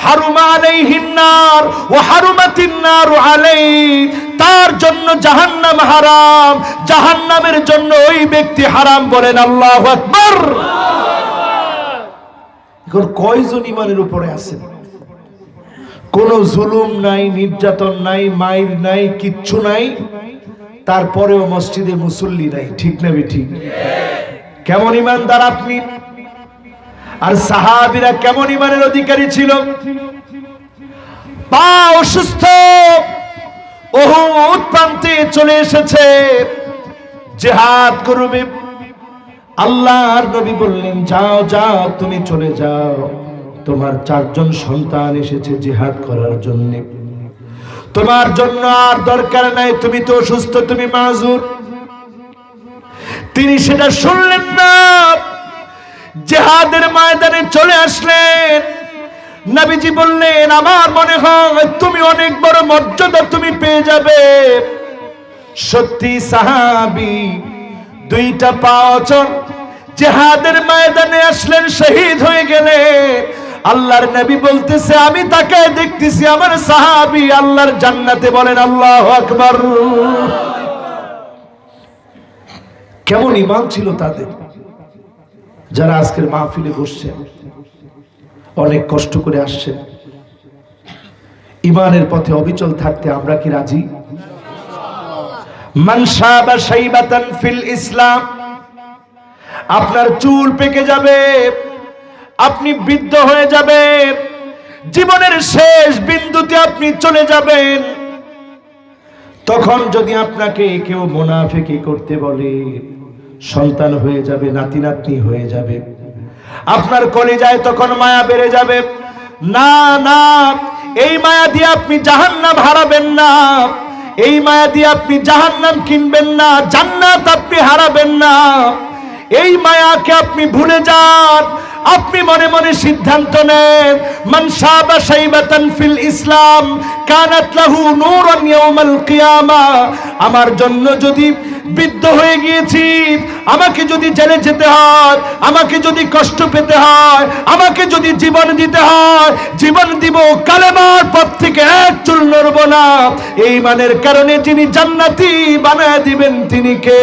A: হারুমা আলাইহিন নার ওয়া হারুমাতিন নার আলাইহি, তার জন্য জাহান্নাম হারাম, জাহান্নামের জন্য ওই ব্যক্তি হারাম। বলেন আল্লাহু আকবার। এখন কয়জন ইমানের উপরে আছেন? কোন জুলুম নাই, নির্যাতন নাই, মাইর নাই, কিচ্ছু নাই, তারপরেও মসজিদে মুসল্লি নাই। ঠিক না ঠিক? কেমন ইমানদার আপনি? আর সাহাবীরা কেমন ইমানের অধিকারী ছিল? পা অসুস্থ, উহুদ প্রান্তে চলে এসেছে, জিহাদ করবে। আল্লাহর নবী বললেন যাও যাও, তুমি চলে যাও, তোমার 4 জন সন্তান এসেছে জিহাদ করার জন্য, তোমার জন্য আর দরকার নাই, তুমি তো অসুস্থ, তুমি মাযুর। তিনি সেটা শুনলেন না, জিহাদের ময়দানে চলে আসলেন। নবীজি বললেন আমার মনে হয় তুমি অনেক বড় মর্যাদা তুমি পেয়ে যাবে। সত্যি সাহাবী 2টা পা অচল জিহাদের ময়দানে আসলেন, শহীদ হয়ে গেলেন। আল্লাহর নবী বলতেছে আমি তাকে দেখতেছি আমার সাহাবী আল্লাহর জান্নাতে। বলেন আল্লাহু আকবার। কেমন ঈমান ছিল তাদের। যারা আজকের মাহফিলে বসছেন, অনেক কষ্ট করে আসছেন, ঈমানের পথে অবিচল থাকতে আমরা কি রাজি? মান শাবা শাইবাতান ফিল ইসলাম, আপনার চুল পেকে যাবে, আপনি বৃদ্ধ হয়ে যাবেন, জীবনের শেষ বিন্দুতে আপনি চলে যাবেন, তখন যদি আপনাকে কেউ মুনাফিকি করতে বলে, সন্তান হয়ে যাবে, নাতি নাতনি হয়ে যাবে, আপনার কলিজায় তখন মায়া বেড়ে যাবে। না না, এই মায়া দিয়ে আপনি জাহান্নাম হারাবেন না, এই মায়া দিয়ে আপনি জাহান্নাম কিনবেন না, জান্নাত আপনি হারাবেন না। এই মায়াকে আপনি ভুলে যান, আপনি মনে মনে সিদ্ধান্ত নেন মান শাবা শাইবাতান ফিল ইসলাম কানাত লাহু নূরান ইয়াউমাল কিয়ামা। আমার জন্য যদি বৃদ্ধ হয়ে গিয়েছি, আমাকে যদি জেলে যেতে হয়, আমাকে যদি কষ্ট পেতে হয়, আমাকে যদি জীবন দিতে হয়, জীবন দিব, কালেমার পথ থেকে এক চুল নড়ব না। এই ঈমানের কারণে যিনি জান্নাতি বানায় দিবেন তিনি কে?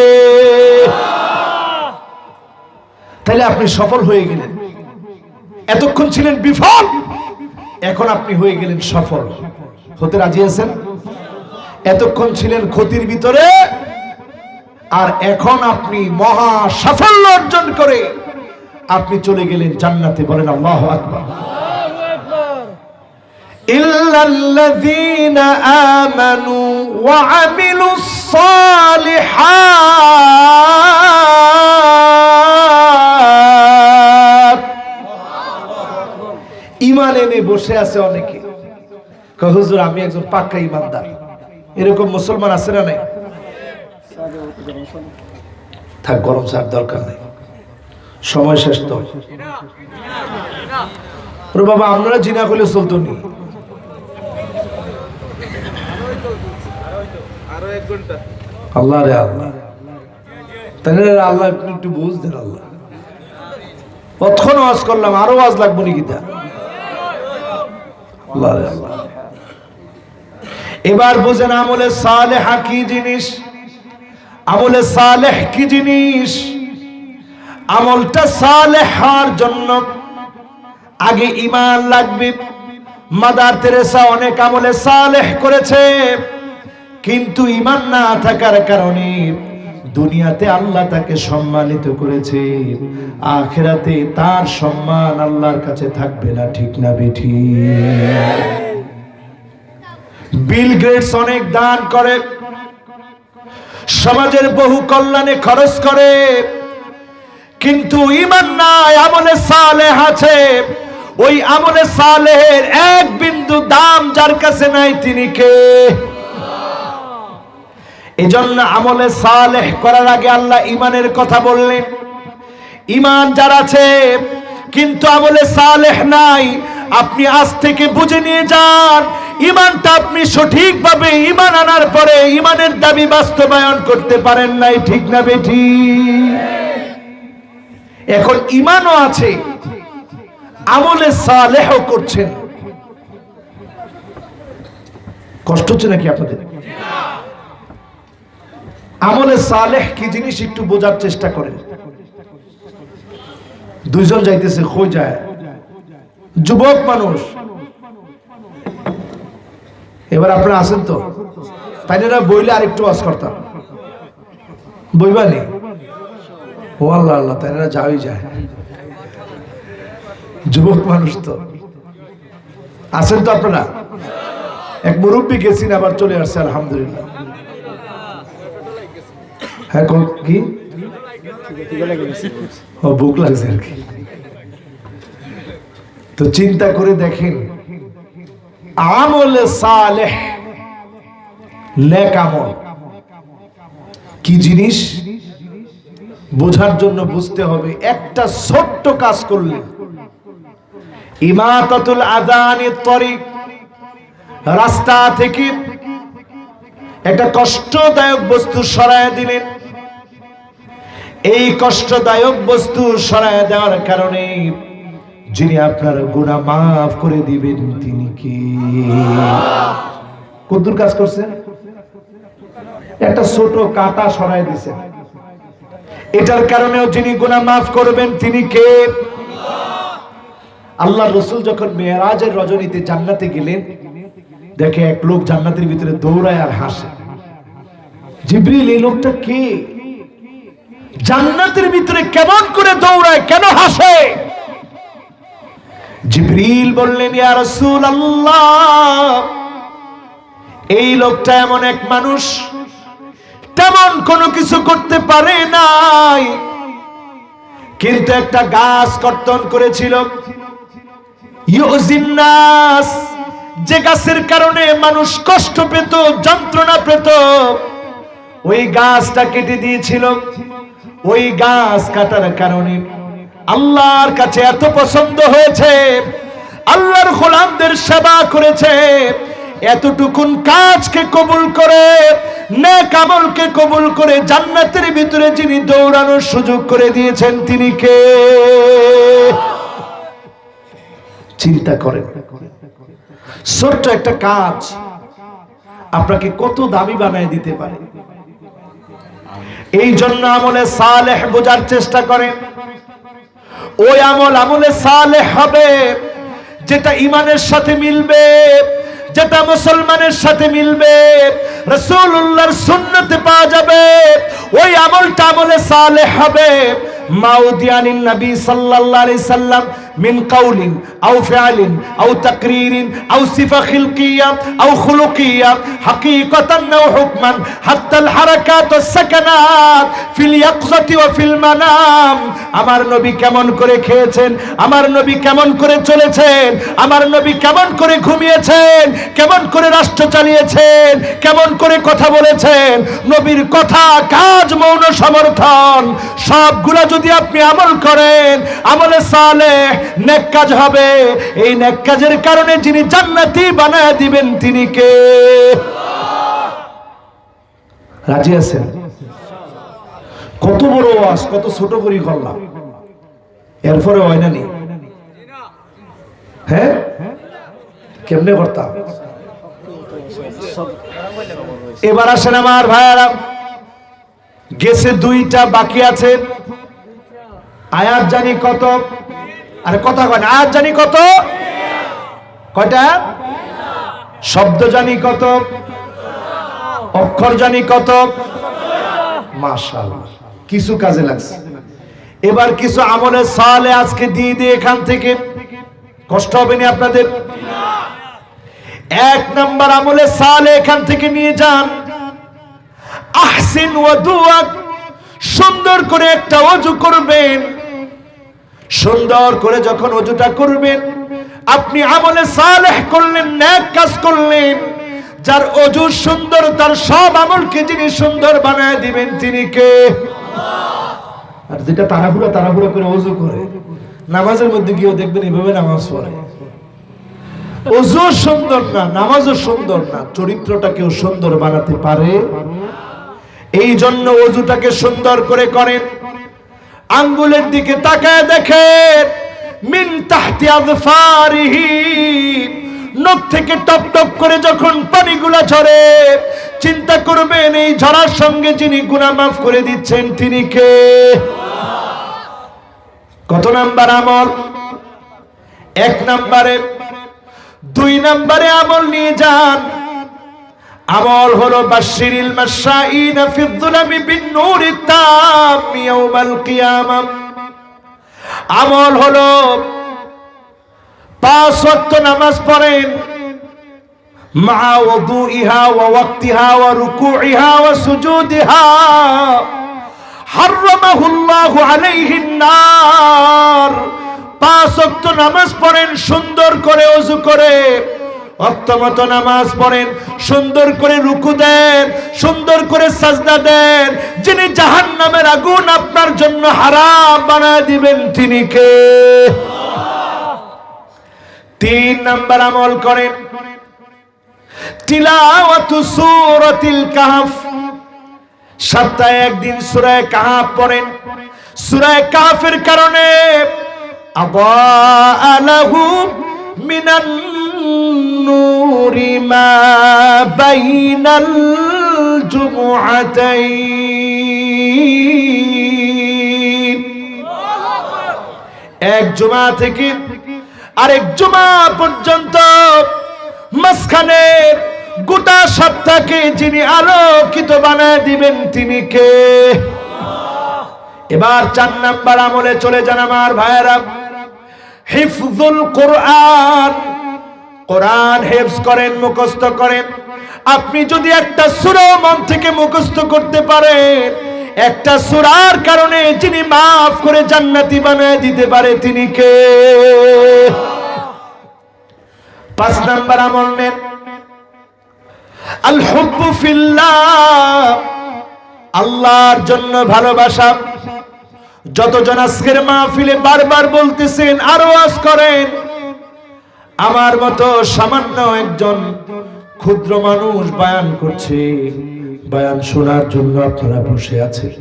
A: তাহলে আপনি সফল হয়ে গেলেন। এতক্ষণ ছিলেন বিফল, এখন আপনি হয়ে গেলেন সফল। হতে রাজি আছেন? এতক্ষণ ছিলেন ক্ষতির ভিতরে, আর এখন আপনি মহা সাফল্য অর্জন করে আপনি চলে গেলেন জান্নাতে। বলেন আল্লাহু আকবার। ইল্লাল্লাযীনা আমানু ওয়া আমিলুস সালিহাত। ঈমান এনে বসে আছে অনেকে, কয় হুজুর আমি একজন পাক্কা ঈমানদার। এরকম মুসলমান আছে না নাই? থাক, গরম চার দরকার নেই, সময় শেষ তো। ওরে বাবা, আপনারা জিনা করলে চলতো নি? আল্লাহ রে আল্লাহ, তাহলে আল্লাহ একটু বুঝ দেন আল্লাহ। কতক্ষণ ওয়াজ করলাম, আরো ওয়াজ লাগবো নাকি তা? এবার বুঝেন আমলে সালেহ কি জিনিস। আমলে সালেহ কি জিনিস? আমলটা সালেহ হওয়ার জন্য আগে ঈমান লাগবে। মাদার তেরেসা অনেক আমলে সালেহ করেছে, কিন্তু ঈমান না থাকার কারণে দুনিয়াতে আল্লাহ তাকে সম্মানিত করেছে, আখিরাতে তার সম্মান আল্লাহর কাছে থাকবে না। ঠিক না বেঠিক? বিল গেটস অনেক দান করে, সমাজের বহু কল্যাণে খরচ করে, কিন্তু ঈমান নাই, আমলে সালেহ আছে। ওই আমলে সালেহের এক বিন্দু দাম যার কাছে নাই তিনি কে? এজন্য আমলে সালেহ করার আগে আল্লাহ ঈমানের কথা বললেন। ঈমান যার আছে কিন্তু আমলে সালেহ নাই, আপনি আজ থেকে বুঝে নিয়ে যান, ঈমানটা আপনি সঠিকভাবে ঈমান আনার পরে ঈমানের দাবি বাস্তবায়ন করতে পারেন নাই। ঠিক না বেঠিক? এখন ঈমানও আছে, আমলে সালেহ করছেন, কষ্ট হচ্ছে নাকি আপনাদের? আমলে সালেহ কি জিনিস একটু বোঝার চেষ্টা করেন। দুইজন যাইতেছে, কই যায়? যুবক মানুষ। এবার আপনারা আছেন তো, তাই না? বইলে আরেকটু ওয়াজ করতাম, বইবানি। ও আল্লাহ আল্লাহ, তাই না? যাওই যায়। যুবক মানুষ তো আছেন তো আপনারা? এক মুরব্বী গেছেন, আবার চলে আসছে, আলহামদুলিল্লাহ। হ্যাঁ, কি ভুক লাগছে আর কি। তো চিন্তা করে দেখেন, আমলে সালেহ, নেক আমল কি জিনিস বোঝার জন্য বুঝতে হবে। একটা ছোট্ট কাজ করলে, ইমাতাতুল আযানিত তরিক, রাস্তা থেকে একটা কষ্টদায়ক বস্তু সরায় দিলেন। এই কষ্টদায়ক বস্তু সরায় দেওয়ার কারণে যিনি আপনার গুনাহ মাফ করে দিবেন তিনি কে? কতদূর কাজ করছেন? একটা ছোট কাঁটা সরায় দিয়েছেন, এটার কারণেও যিনি গুনাহ মাফ করবেন তিনি কে? আল্লাহ রসুল যখন মেরাজের রজনীতে জান্নাতে গেলেন, দেখে এক লোক জান্নাতের ভিতরে দৌড়ায় আর হাসে। জিবরিল, এই লোকটা কে? জান্নাতের ভিতরে কেমন করে দৌড়ায়, কেন হাসে? জিবরিল বললেন, ইয়া রাসূলুল্লাহ, এই লোকটা এমন এক মানুষ, তেমন কোনো কিছু করতে পারে নাই, কিন্তু একটা গাছ কর্তন করেছিল, ইউজিন নাস, যে গাছের কারণে মানুষ কষ্ট পেত, যন্ত্রণা পেত, ওই গাছটা কেটে দিয়েছিল। ওই গাছ কাটার কারণে আল্লাহর কাছে এত পছন্দ হয়েছে, আল্লাহর গোলামদের সেবা করেছে, এতটুকুন কাজকে কবুল করে, নেক আমলকে কবুল করে জান্নাতের ভিতরে যিনি দৌড়ানোর সুযোগ করে দিয়েছেন তিনি কে? চিন্তা করেন, ছোট্ট একটা কাজ আপনাকে কত দামি বানায় দিতে পারে। এই জন্য আমলে সালেহ বোঝার চেষ্টা করেন। ওই আমল আমলে সালেহ হবে যেটা ঈমানের সাথে মিলবে, যেটা মুসলমানের সাথে মিলবে, রাসূলুল্লাহর সুন্নতে পাওয়া যাবে। ওই আমলটা আমলে সালেহ হবে। মাউদিয়ানিন নবী সাল্লাল্লাহু আলাইহি সাল্লাম মিন কাউলিন আও ফিআলিন আও তাকরিরিন আও সিফা খিলকিয়া আও খুলুকিয়া হাকীকাতান আও হুকমান হাত্তাল হারাকাত ওয়াস সাকানাত ফিল ইয়াকযাতি ওয়া ফিল মানাম। আমার নবী কেমন করে খেয়েছেন, আমার নবী কেমন করে চলেছেন, আমার নবী কেমন করে ঘুমিয়েছেন, কেমন করে রাষ্ট্র চালিয়েছেন, কেমন করে কথা বলেছেন, নবীর কথা, কাজ, মৌন সমর্থন সবগুলা যদি আপনি আমল করেন, আমলে সালেহ, নেক কাজ হবে। এই নেক কাজের কারণে যিনি জান্নাতি বানায় দিবেন তিনি কে? রাজি আছেন? কত বড় ওয়াজ, কত ছোট করে করলাম, এরপরে হয় না নি? হ্যাঁ, কেমনে করতাম? এবার আসেন আমার ভাইয়ারা, গেছে 2টা, বাকি আছে। আয়াত জানি কত? আরে কথা কয় না, আয়াত জানি কত? কয়টা? শব্দ জানি কত? অক্ষর জানি কত? মাশাআল্লাহ, কিছু কাজে লাগছে। এবার কিছু আমলে সালে আজকে দিয়ে দিয়ে এখান থেকে, কষ্ট হবে না আপনাদের? 1 নাম্বার আমলে সালে এখান থেকে নিয়ে যান, আহসিন ওয়াদুআক, সুন্দর করে একটা ওযু করবেন। সুন্দর করে যখন ওযুটা করবেন, আপনি আমলে সালেহ করলেন, নেক কাজ করলেন। যার ওযু সুন্দর, তার সব আমলকে যিনি সুন্দর বানায় দিবেন তিনি কে? আল্লাহ। আর যেটা তাড়াহুড়া করে ওযু করে, নামাজের মধ্যে গিয়েও দেখবেন এইভাবে নামাজ পড়ে, ওযু সুন্দর না, নামাজও সুন্দর না, চরিত্রটাকেও সুন্দর বানাতে পারে। এই জন্য ওযুটাকে সুন্দর করে করেন। আঙ্গুলের দিকে তাকায় দেখেন, মিন তাহতি আযফারিহি, নখ থেকে টপ টপ করে যখন পানিগুলা ঝরে, চিন্তা করবেন এই ঝরার সঙ্গে যিনি গুনাহ মাফ করে দিচ্ছেন তিনি কে? কত নাম্বার আমল? 1 নাম্বারে। 2 নাম্বারে আমল নিয়ে যান, আমল হলো বাশশিরিল মাশাইনা ফিয-যুলামি বিন-নূরিত তাম ইয়াউমাল কিয়ামাহ। আমল হলো 5 ওয়াক্ত নামাজ পড়েন, মা ওযুইহা ওয়া ওয়াক্তিহা ওয়া রুকুইহা ওয়া সুজুদিহা, হারামাহুল্লাহু আলাইহিন নার। 5 ওয়াক্ত নামাজ পড়েন, সুন্দর করে ওযু করে, অক্তমত নামাজ পড়েন, সুন্দর করে রুকু দেন, সুন্দর করে সাজদা দেন। যিনি জাহান্নামের আগুন আপনার জন্য হারাম বানায় দিবেন তিনি কে? 3 নাম্বার আমল করেন, তিলাওয়াতু সূরাতিল কাহফ। সপ্তাহে 1 দিন সূরা কাহফ পড়েন। সূরা কাহফের কারণে আযা লাহু মিনান নূরি মা বাইনাল জুমআতাইন। 1 জুমা থেকে আরেক জুমা পর্যন্ত মাঝখানের গোটা সপ্তাহকে যিনি আলোকিত বানায় দিবেন তিনি কে? এবার 4 নাম্বার আমলে চলে যান আমার ভাইয়েরা, হিফজুল কোরআন। কোরআন হিফজ করেন, মুখস্থ করেন। আপনি যদি একটা সূরা মন থেকে মুখস্থ করতে পারেন, একটা সূরার কারণে যিনি মাফ করে জান্নাতি বানায় দিতে পারে তিনি কে? 5 নাম্বার আমল নেন, আল হুব্বু ফিল্লাহ, আল্লাহর জন্য ভালোবাসা। যতজন আজকের মাহফিলে বারবার বলতেছেন, আরো ওয়াজ করেন, আমার মতো সামান্য একজন ক্ষুদ্র মানুষ বয়ান করছে, বয়ান শোনার জন্য আপনারা বসে আছেন,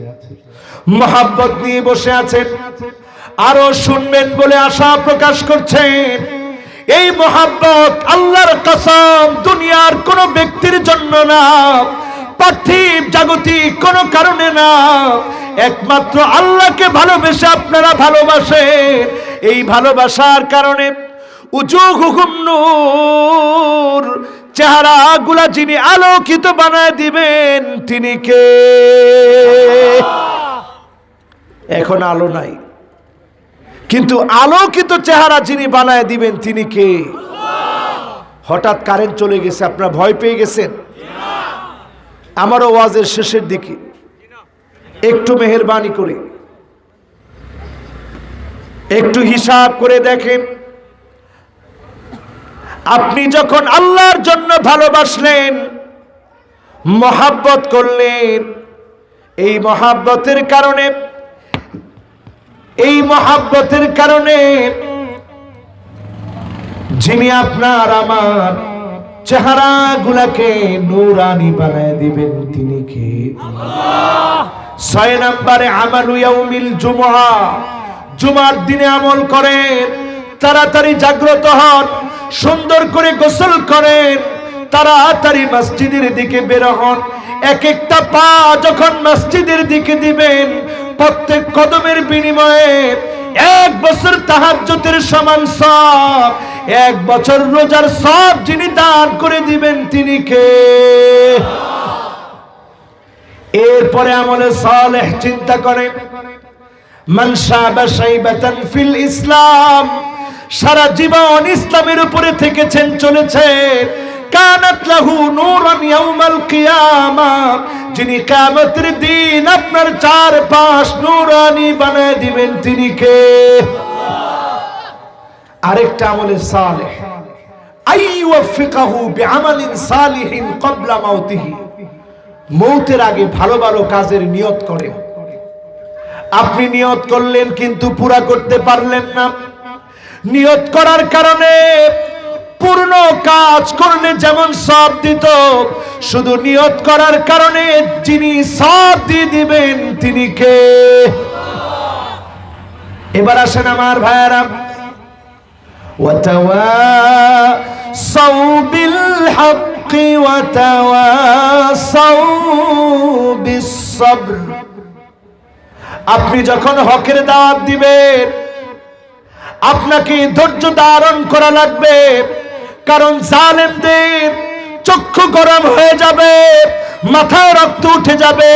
A: মহব্বত নিয়ে বসে আছেন, আরো শুনবেন বলে আশা প্রকাশ করছেন। এই মহব্বত আল্লাহর কসম দুনিয়ার কোন ব্যক্তির জন্য না, পার্থিব জাগতিক কোন কারণে না, একমাত্র আল্লাহকে ভালোবেসে আপনারা ভালোবাসেন। এই ভালোবাসার কারণে উজুহুহুম নূর, চেহারাগুলা যিনি আলোকিত বানায় দিবেন তিনি কে? এখন আলো নাই, কিন্তু আলোকিত চেহারা যিনি বানায় দিবেন তিনি কে? হঠাৎ কারেন্ট চলে গেছে, আপনারা ভয় পেয়ে গেছেন? আমারও ওয়াজের শেষের দিকে একটু মেহেরবানি করে একটু হিসাব করে দেখেন, আপনি যখন আল্লাহর জন্য ভালোবাসলেন, মহব্বত করলেন, এই মহব্বতের কারণে যিনি আপনার আমার চেহারা গুলাকে নূরানি বানায় দিবেন তিনি কে? 6 নম্বরে আমালু ইয়াউমিল জুমআ, জুমার দিনে আমল করেন, তাড়াতাড়ি জাগ্রত হন, সুন্দর করে গোসল করেন, তাড়াতাড়ি মসজিদের দিকে বের হন। এক একটা পা যখন মসজিদের দিকে দিবেন, প্রত্যেক কদমের বিনিময়ে 1 বছর তাহাজ্জুদের সমান সওয়াব, 1 বছর রোজার সওয়াব যিনি দান করে দিবেন তিনি কে? এরপরে আমলে সালেহ চিন্তা করেন, মান শাবা শাইবাতান ফিল ইসলাম, সারা জীবন ইসলামের উপরে থেকেছেন, চলেছেন, কানাত লাহু নূরান ইয়াউমাল কিয়ামা, যিনি কিয়ামতের দিন আপনার চারপাশ নূরানি বানায় দিবেন তিনি কে? আরেকটা আমলে সালেহ, আইয়ুফিকাহু বিআমালিন সালিহিন ক্বাবলা মাউতিহি, মৌতের আগে ভালো ভালো কাজের নিয়ত করেন। আপনি নিয়ত করলেন কিন্তু পুরা করতে পারলেন না, নিয়ত করার কারণে পূর্ণ কাজ করলে যেমন সওয়াব দিত, শুধু নিয়ত করার কারণে যিনি সওয়াব দিয়ে দিবেন তিনি কে? এবার আসেন আমার ভাইয়েরা, ওয়াতাওয়াসাউ বিল হাক্কি ওয়াতাওয়াসাউ বিস সাবর, আপনি যখন হকের দাওয়াত দিবেন আপনাকে ধৈর্য ধারণ করা লাগবে, কারণ জালেমদের চক্ষু গরম হয়ে যাবে, মাথায় রক্ত উঠে যাবে।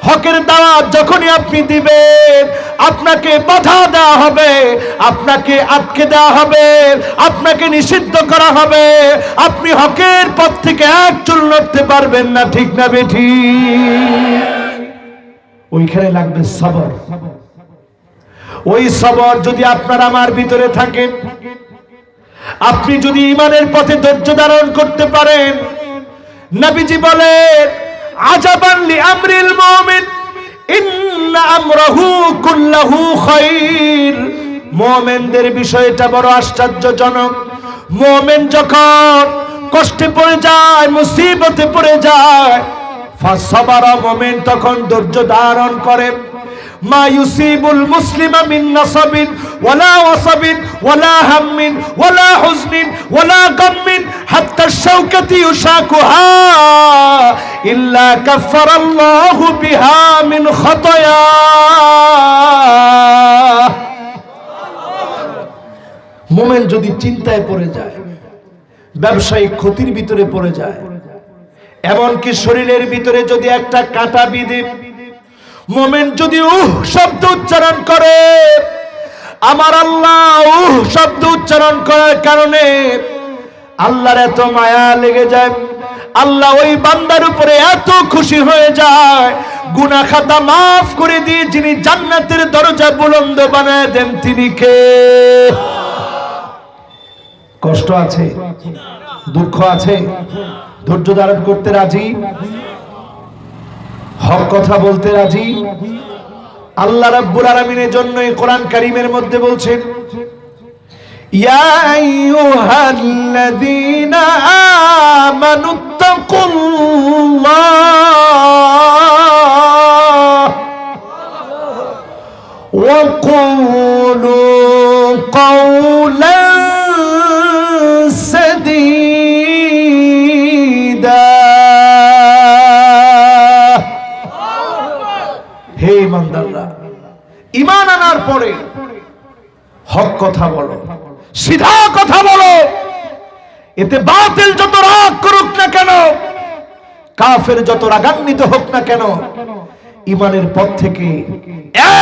A: হকের দাওয়াত যখনই আপনি দিবেন আপনাকে বাধা দেওয়া হবে, আপনাকে আটকে দেওয়া হবে, আপনাকে নিষিদ্ধ করা হবে, আপনি হকের পথ থেকে এক চুল নড়তে পারবেন না, ঠিক না বেঠিক? ওইখানে লাগবে সবর। ওই সবর যদি আপনার আমার ভিতরে থাকে, আপনি যদি ঈমানের পথে ধৈর্য ধারণ করতে পারেন, নবীজি বলেন, আজাবান লিআমরিল মুমিন ইন্না আমরাহু কুল্লাহু খায়র, মুমিনদের বিষয়টা বড় আশ্চর্যজনক। মুমিন যখন কষ্টে পড়ে যায়, মুসিবতে পড়ে যায়, ফাসাবারা, মুমিন তখন ধৈর্য ধারণ করে। মা ইউসিবুল মুসলিমা মিন নাসাবিন ওয়ালা ওয়াসাবিন ওয়ালা হাম্মিন ওয়ালা হুজনিন ওয়ালা গাম্মিন হাত্তা শাওকাতি ইউশাকুহা ইল্লা কাফফারাল্লাহু বিহা মিন খাতায়া। মুমিন যদি চিন্তায় পড়ে যায়, ব্যবসায়িক ক্ষতির ভিতরে পড়ে যায়, এমনকি শরীরের ভিতরে যদি একটা কাঁটা বিঁধে, মুমিন যদি শব্দ উচ্চারণ করে, আমার আল্লাহ শব্দ উচ্চারণ করার কারণে আল্লাহর এত মায়া লেগে যায়, আল্লাহ ওই বান্দার উপরে এত খুশি হয়ে যায়, গুনাহ খাতা মাফ করে দিয়ে যিনি জান্নাতের দরজা বুলন্দ বানায় দেন তিনি কে? কষ্ট আছে, দুঃখ আছে, ধৈর্য ধারণ করতে রাজি, হক কথা বলতে রাজি। আল্লাহ রাব্বুল আলামিনের জন্য এই কোরআন কারীমের মধ্যে বলছেন, ইয়া আইয়ুহাল্লাযীনা আমানুত্তাকুল্লাহ ওয়া কুলু কাওলান সাদীদা। হে ইমানদাররা, ঈমান আনার পরে হক কথা বলো, সিধা কথা বলো, এতে বাতিল যত রাগ করুক না কেন, কাফের যত রাগান্বিত হোক না কেন, ঈমানের পথ থেকে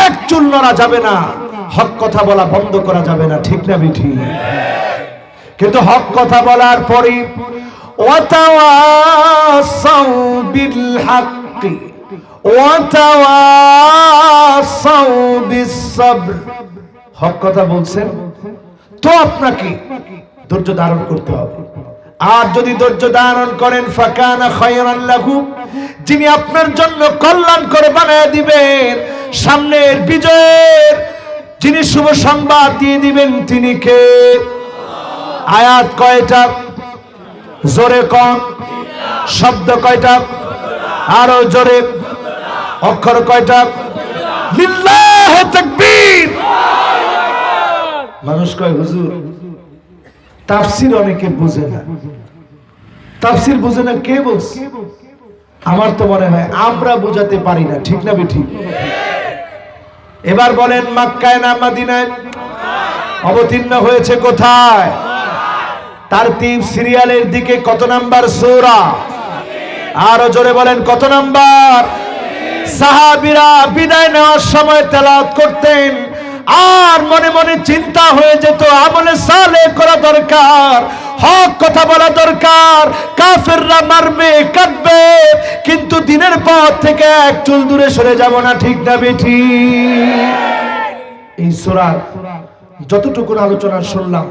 A: এক চুল নড়া যাবে না, হক কথা বলা বন্ধ করা যাবে না, ঠিক না বেঠি? কিন্তু হক কথা বলার পরে ওয়াতাওয়াসাউ বিল হাক্কি ওয়াতাওয়াসাউ বিস সাবর, হক কথা বলছেন তো আপনাকে ধৈর্য ধারণ করতে হবে। আর যদি ধৈর্য ধারণ করেন, ফাকানা খায়রান লাহু, যিনি আপনার জন্য কল্যাণ করে বানায় দিবেন, সামনের বিজয়ের যিনি শুভ সংবাদ দিয়ে দিবেন তিনি কে? আয়াত কয়টা? জোরে কম। শব্দ কয়টা? আরো জোরে। অক্ষর কয়টা? লিল্লাহে তাকবীর। মানুষ কয় হুজুর তাফসীর অনেকে বুঝে না। তাফসীর বুঝে না কে বলছে? আমার তো মনে হয় আমরা বোঝাতে পারি না, ঠিক না বেঠিক? এবার বলেন মক্কায় না মদিনায়? অবতীর্ণ হয়েছে কোথায়? তারতিব সিরিয়ালের দিকে কত নাম্বার সূরা? আরো জোরে বলেন কত নাম্বার? সাহাবীরা বিদায় নেওয়ার সময় তেলাওয়াত করতেন, আর মনে মনে চিন্তা হয়ে যেত আমলে সালেহ করা দরকার, হক কথা বলা দরকার। কাফেররা মারবে কাটবে, কিন্তু দিনের পথ থেকে এক চুল দূরে সরে যাব না, ঠিক না বেঠিক? এই সূরা যতটুকু আলোচনা শুনলাম,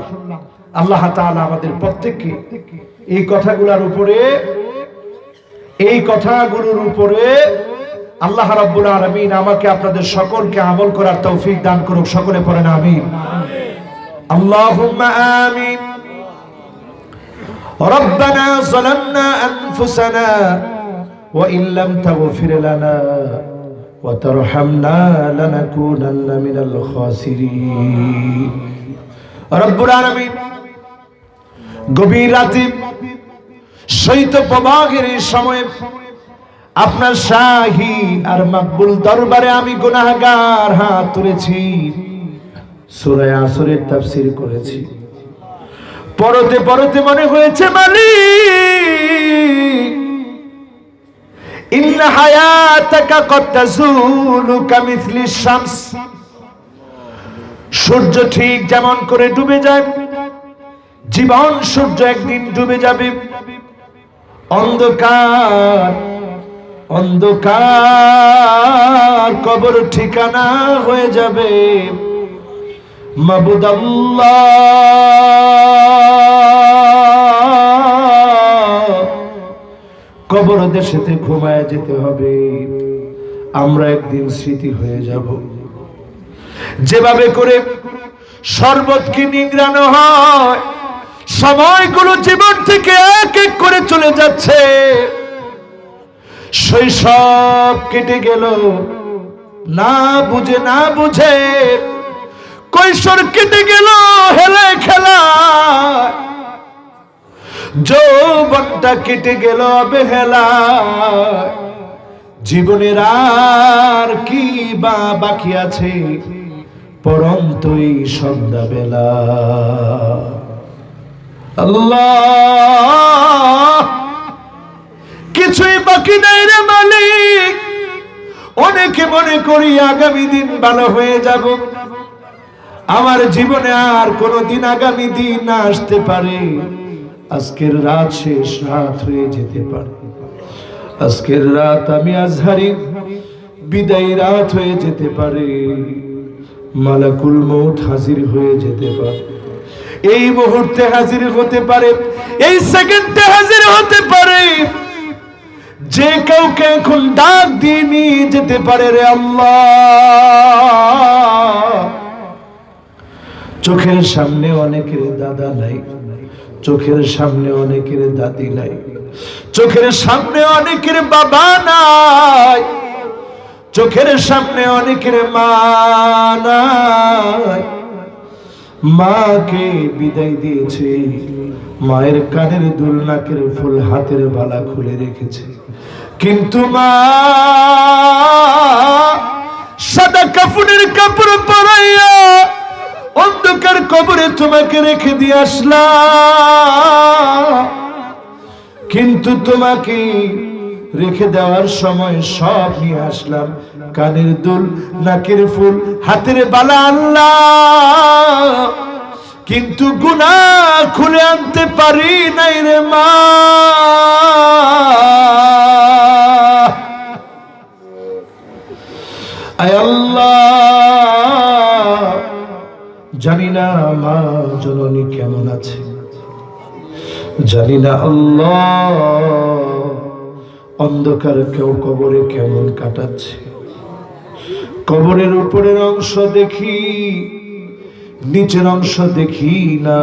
A: আল্লাহ তাআলা আমাদের প্রত্যেককে এই কথাগুলোর উপরে আল্লাহ রাব্বুল আলামিন আমাকে আপনাদের সকলকে আমল করার তৌফিক দান করুক। সকলে পড়েন আমিন। আল্লাহুম্মা আমিন। রব্বানা যালামনা আনফুসানা ওয়া ইন লাম তাগফির লানা ওয়া তারহামনা লানাকুনান্না মিনাল খাসিরিন। রব্বুল আলামিন গভীর রাতে শৈত্য প্রবাহের সময় আপনার শাহী আর মাকবুল দরবারে আমি গুনাহগার হাত তুলেছি, সূরা আসরের তাফসীর করেছি। পড়তে পড়তে মনে হয়েছে মালিক ইন্না হায়াতাকা কদ তাজুলু কামিথলি শামস। সূর্য ঠিক যেমন করে ডুবে যায়, জীবন সূর্য একদিন ডুবে যাবে। অন্ধকার অন্ধকার কবর ঠিকানা হয়ে যাবে। মাবুদ আল্লাহ, কবর দেশেতে ঘুমায় যেতে হবে। আমরা একদিন স্মৃতি হয়ে যাব। যেভাবে করে শরবতকে নিংড়ানো হয়, সময়গুলো জীবন থেকে এক এক করে চলে যাচ্ছে। শৈশব কেটে গেল না বুঝে না বুঝে, কৈশোর কেটে গেল হেলে খেলা, যৌবনটা কেটে গেল অবহেলা। জীবনের আর কি বা বাকি আছে পরন্তই সন্ধ্যাবেলা। আল্লাহ, কিছুই বাকি নাই রে মালিক। অনেকে মনে করি আগামী দিন ভালো হয়ে যাব। আমার জীবনে আর কোনদিন আগামী দিন না আসতে পারে। আজকের রাত শেষ রাত হয়ে যেতে পারে। আজকের রাত আমি আজহারি বিদায় রাত হয়ে যেতে পারে। মালাকুল মউত হাজির হয়ে যেতে পারে। এই মুহূর্তে হাজির হতে পারে, এই সেকেন্ডে হাজির হতে পারে। যে কাউকে এখন ডাক দিয়ে নিয়ে যেতে পারে রে আল্লাহ। চোখের সামনে অনেকের দাদা নাই, চোখের সামনে অনেকের দাদি নাই, চোখের সামনে অনেকের বাবা নাই, চোখের সামনে অনেকের মা নাই। মাকে বিদায় দিয়েছে, মায়ের কানের দুল নাকের ফুল হাতের বালা খুলে রেখেছে, কিন্তু মা সাদা কাফনের কাপড় পরাইয়া অন্ধকার কবরে তোমাকে রেখে দিয়ে আসলাম। কিন্তু তোমাকে রেখে দেওয়ার সময় সব নিয়ে আসলাম, কানের দুল নাকের ফুল হাতের বালা আল্লাহ, কিন্তু গুনাহ খুলে আনতে পারি নাই রে মা। আয় আল্লাহ, জানি না মা জননী কেমন আছে, জানি না আল্লাহ অন্ধকার কেউ কবরে কেমন কাটাচ্ছে। কবরের উপরের অংশ দেখি, নিচের অংশ দেখি না।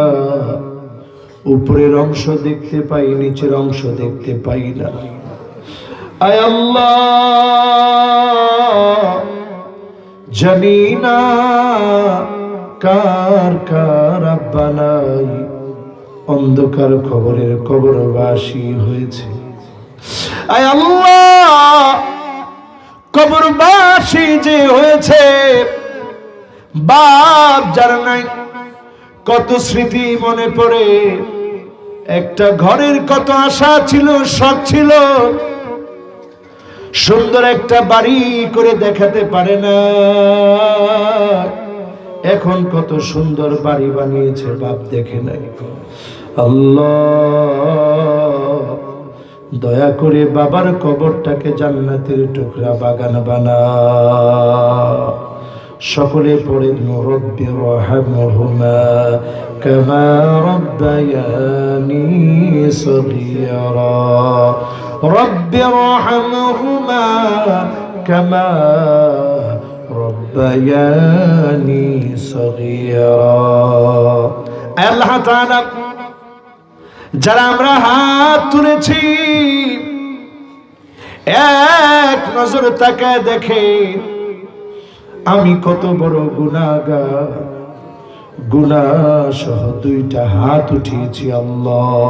A: উপরের অংশ দেখতে পাই, নিচের অংশ দেখতে পাই না। আয় আল্লাহ, জানি না কার কার আব্বা নাই, অন্ধকার কবরের কবরবাসী হয়েছে। আয় আল্লাহ, কবরবাসী যে হয়েছে, বাপ যার নাই, কত স্মৃতি মনে পড়ে। একটা ঘরের কত আশা ছিল, শখ ছিল, সুন্দর একটা বাড়ি করে দেখাতে পারে না। এখন কত সুন্দর বাড়ি বানিয়েছে, বাপ দেখে নাই। আল্লাহ, দয়া করে বাবার কবরটাকে জান্নাতের টুকরা বাগান বানা। সকলে পড়েন রব্বি রহমহুমা কামা রব্বায়ানি সগীরা। রব্বি রহমহুমা কামা রব্বায়ানি সগীরা। আল্লাহ তাআলা, যারা আমরা হাত তুলেছি, এক নজর তাকায় দেখে আমি কত বড় গুনাহগার। গুনাহ সহ দুইটা হাত উঠিয়েছি আল্লাহ।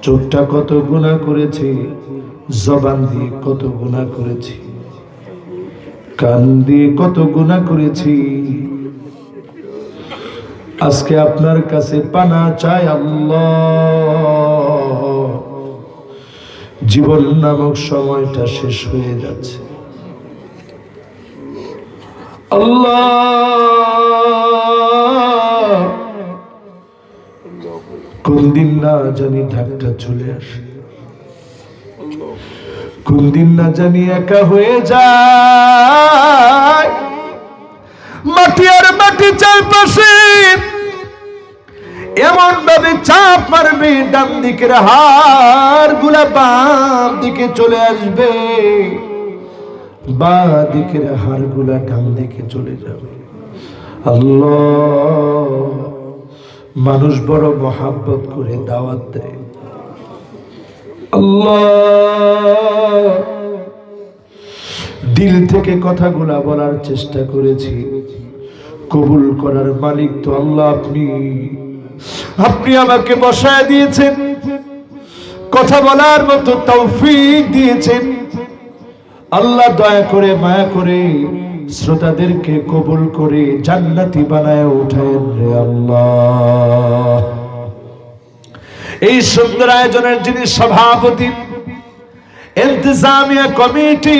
A: চোখটা কত গুনাহ করেছি, জবান দিয়ে কত গুনাহ করেছি, কান দিয়ে কত গুনাহ করেছি। আজকে আপনার কাছে পানা চাই আল্লাহ। জীবন নামক সময়টা শেষ হয়ে যাচ্ছে আল্লাহ। কোন দিন না জানি ঢাকটা চলে আসে, কোন দিন না জানি একা হয়ে যায়। মাটি আর মাটি চারপাশে এমন ভাবে চাপ মারবে, ডান দিকের হাড় গুলা বাম দিকে চলে আসবে, বাঁ দিকের হাড় গুলা ডান দিকে চলে যাবে। আল্লাহ, মানুষ বড় মহাব্বত করে দাওয়াত দেয়। আল্লাহ, দিল থেকে কথাগুলা বলার চেষ্টা করেছি, কবুল করার মালিক তো আল্লাহ। আপনি আমাকে বসায় দিয়েছেন, কথা বলার মতো তৌফিক দিয়েছেন। আল্লাহ, দয়া করে মায়া করে শ্রোতাদেরকে কবুল করে জান্নাতি বানায় উঠায়েন রে আল্লাহ। এই সুন্দর আয়োজনের যিনি সভাপতি, ইন্তেজামিয়া কমিটি,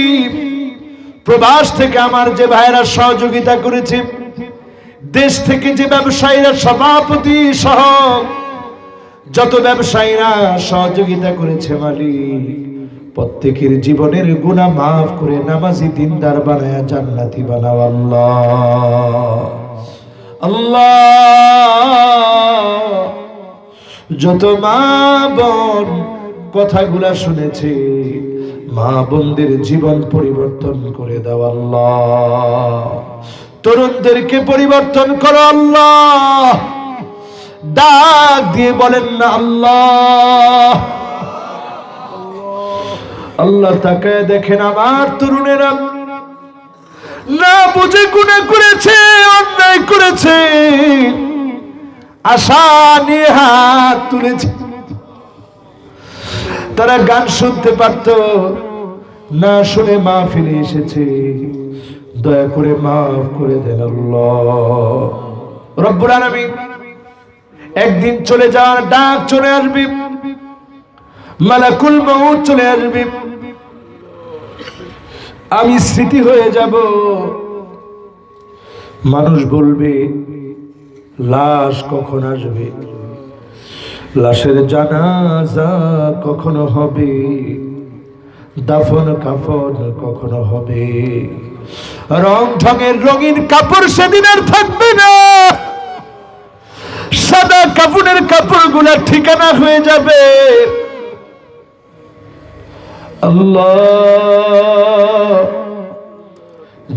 A: প্রবাস থেকে আমার যে ভাইরা সহযোগিতা করেছে, দেশ থেকে যে ব্যবসায়ীরা সভাপতি সহ যত ব্যবসায়ীরা সহযোগিতা করেছে, মালিক প্রত্যেকের জীবনের গুনাহ মাফ করে নামাজি দিনদার বানায়া জান্নাতি বানাও আল্লাহ। আল্লাহ, যত মা বোন কথাগুলা শুনেছে, মা বোনদের জীবন পরিবর্তন করে দাও আল্লাহ। তরুণদেরকে পরিবর্তন করো আল্লাহ। ডাক দিয়ে বলেন না আল্লাহ। আল্লাহ, তাকায় দেখেন আমার তরুণেরা না বুঝে গুনাহ করেছে, অন্যায় করেছে, আশা নিয়ে হাত তুলেছে। তারা গান শুনতে পারত না, শুনে মাহফিলে এসেছে। দয়া করে মাফ করে দেন আল্লাহ। রব্বুল আলামিন, একদিন চলে যাওয়ার ডাক চলে আসবে, মালাকুল মউত চলে আসবে, আমি স্মৃতি হয়ে যাব। মানুষ বলবে লাশ কখন আসবে, লাশের জানাজা কখন হবে, দাফন কাফন কখন হবে। রং ঢঙের রঙিন কাপড় সেদিন আর থাকবে না, সাদা কাপড়ের কাপড়গুলা ঠিকানা হয়ে যাবে। আল্লাহ,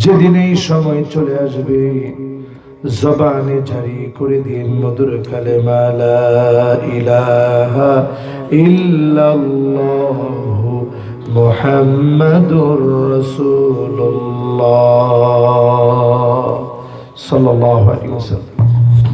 A: যেদিন এই সময় চলে আসবে, জবানে জারি করে দিন মধুর কালেমা লা ইলাহা ইল্লাল্লাহু মুহাম্মাদুর রাসূলুল্লাহ সাল্লাল্লাহু আলাইহি ওয়াসাল্লাম।